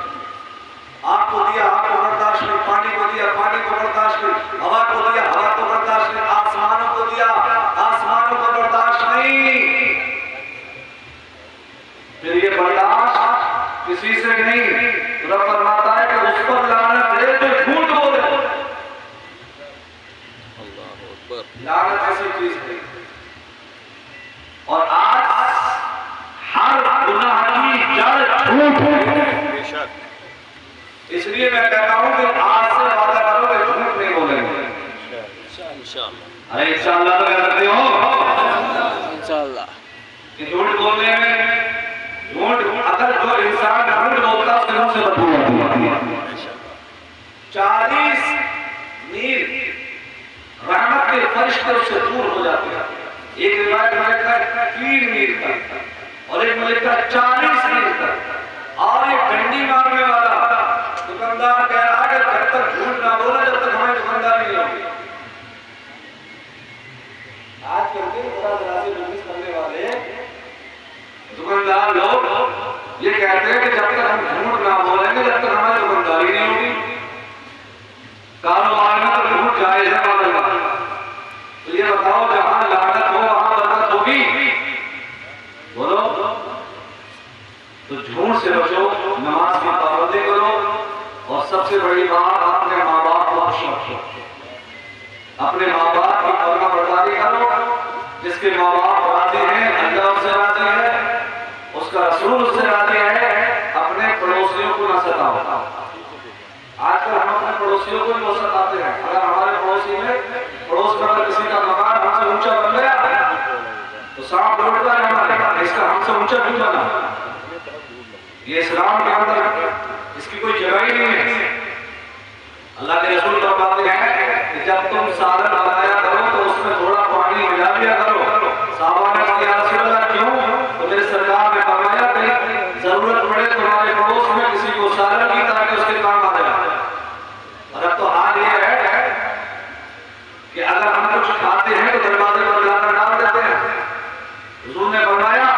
आग को दिया, आग को बर्दाश्त नहीं, पानी को दिया, पानी को बर्दाश्त नहीं, हवा को दिया, हवा को बर्दाश्त नहीं, आसमानों को दिया, आसमानों को बर्दाश्त नहीं। फिर ये बर्दाश्त किसी से नहीं, रब फरमाता है कि उस पर लानत है जो झूठ बोले। लानत ऐसी चीज है। और आज हर गुनाह की जड़ झूठ है। बेशक, इसलिए मैं कहता हूं कि आज से वादा करो कि झूठ नहीं बोलेंगे। इंशाअल्लाह। अरे इंशाअल्लाह तो कह सकते हो इंशाअल्लाह। कि झूठ बोलने में, झूठ अगर जो इंसान झूठ बोलता है उसके मुंह से बदबू आती है। 40 मील रहमत के फरिश्ते उससे दूर हो जाते हैं। एक रिवायत में लिखा है 3 मील तक और एक में लिखा है 40 मील तक। और ये डंडी मारने वाला दुकानदार कह रहा है कि जब तक झूठ ना बोला जब तक हमें दुकानदारी नहीं होगी। आज करके बड़ा बड़ा से बिजनेस करने वाले दुकानदार लोग ये कहते हैं कि जब तक हम झूठ ना बोलेंगे जब तक हमारी दुकानदारी नहीं होगी। कारोबार में तो झूठ जायज है मामला। तो ये बताओ जहां लानत हो वहां बरकत होगी? बोलो। तो झूठ से बचो, नमाज की पाबंदी करो और सबसे बड़ी बात अपने माँ बाप को खुश रखो। अपने माँ बाप की फर्माबरदारी करो। जिसके माँ बाप राजी हैं अल्लाह उससे राजी है, उसका रसूल उससे राजी है। अपने पड़ोसियों को न सताओ। आजकल हम अपने पड़ोसियों को भी सताते हैं। अगर हमारे पड़ोसी में पड़ोस में अगर किसी का मकान हमसे ऊंचा बन गया तो सांप लौटता है हमारे, इसका हमसे ऊंचा क्यों बना? ये इस्लाम के अंदर इसकी कोई जगह ही नहीं है। अल्लाह के रसूल फरमाते हैं कि जब तुम सालन बनाया करो तो उसमें थोड़ा पानी मिला दिया करो। साहबा ने कहा या रसूल अल्लाह क्यों? तो मेरे सरकार ने फरमाया कि जरूरत पड़े तुम्हारे पड़ोस में किसी को सालन की ताकि उसके काम आ जाए। और अब तो हाल ये है कि अगर हम कुछ खाते हैं तो दरवाजे पर लाकर डाल देते हैं। हुजूर ने फरमाया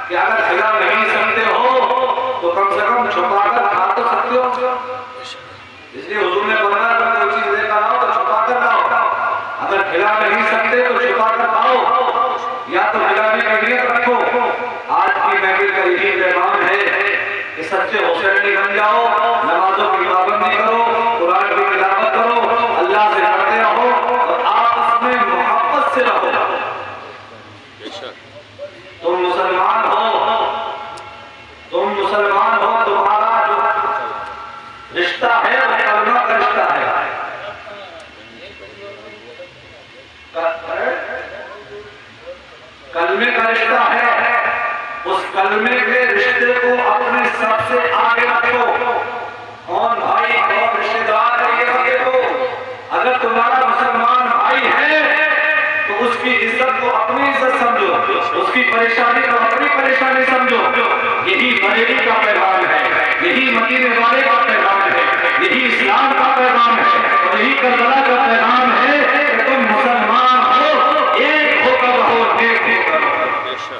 कि अगर खिला नहीं सकते हो तो कम से कम छुपा कर खा तो सकते हो। इसलिए हुजूर ने फरमाया अगर कोई चीज लेकर आओ तो छुपा कर लाओ। अगर खिला नहीं सकते तो छुपा कर खाओ, या तो खिलाने का नियत रखो। आज की महफिल का यही पैगाम है कि सच्चे हुसैनी बन जाओ, नमाजों की पाबंदी करो, कुरान की तिलावत करो, अल्लाह से डरते रहो और आपस में मोहब्बत से रहो। तुम मुसलमान हो, तुम परेशानी को अपनी परेशानी समझो। यही बरेली का पैगाम है, यही मदीने वाले का पैगाम है, यही इस्लाम का पैगाम है और यही करबला का पैगाम है कि तुम मुसलमान हो, एक होकर रहो, नेक होकर रहो।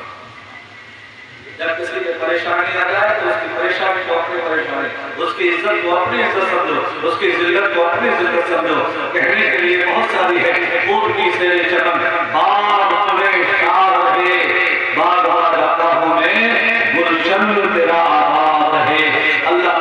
जब किसी की परेशानी आ जाए तो उसकी परेशानी को अपनी परेशानी, उसकी इज्जत को अपनी इज्जत समझो, उसकी जिल्लत को अपनी जिल्लत समझो। कहने के लिए बहुत सारी है। फूल की से चमन बाग में शार रहे, बाग जाता हूँ मैं गुलशन तेरा आबाद है। अल्लाह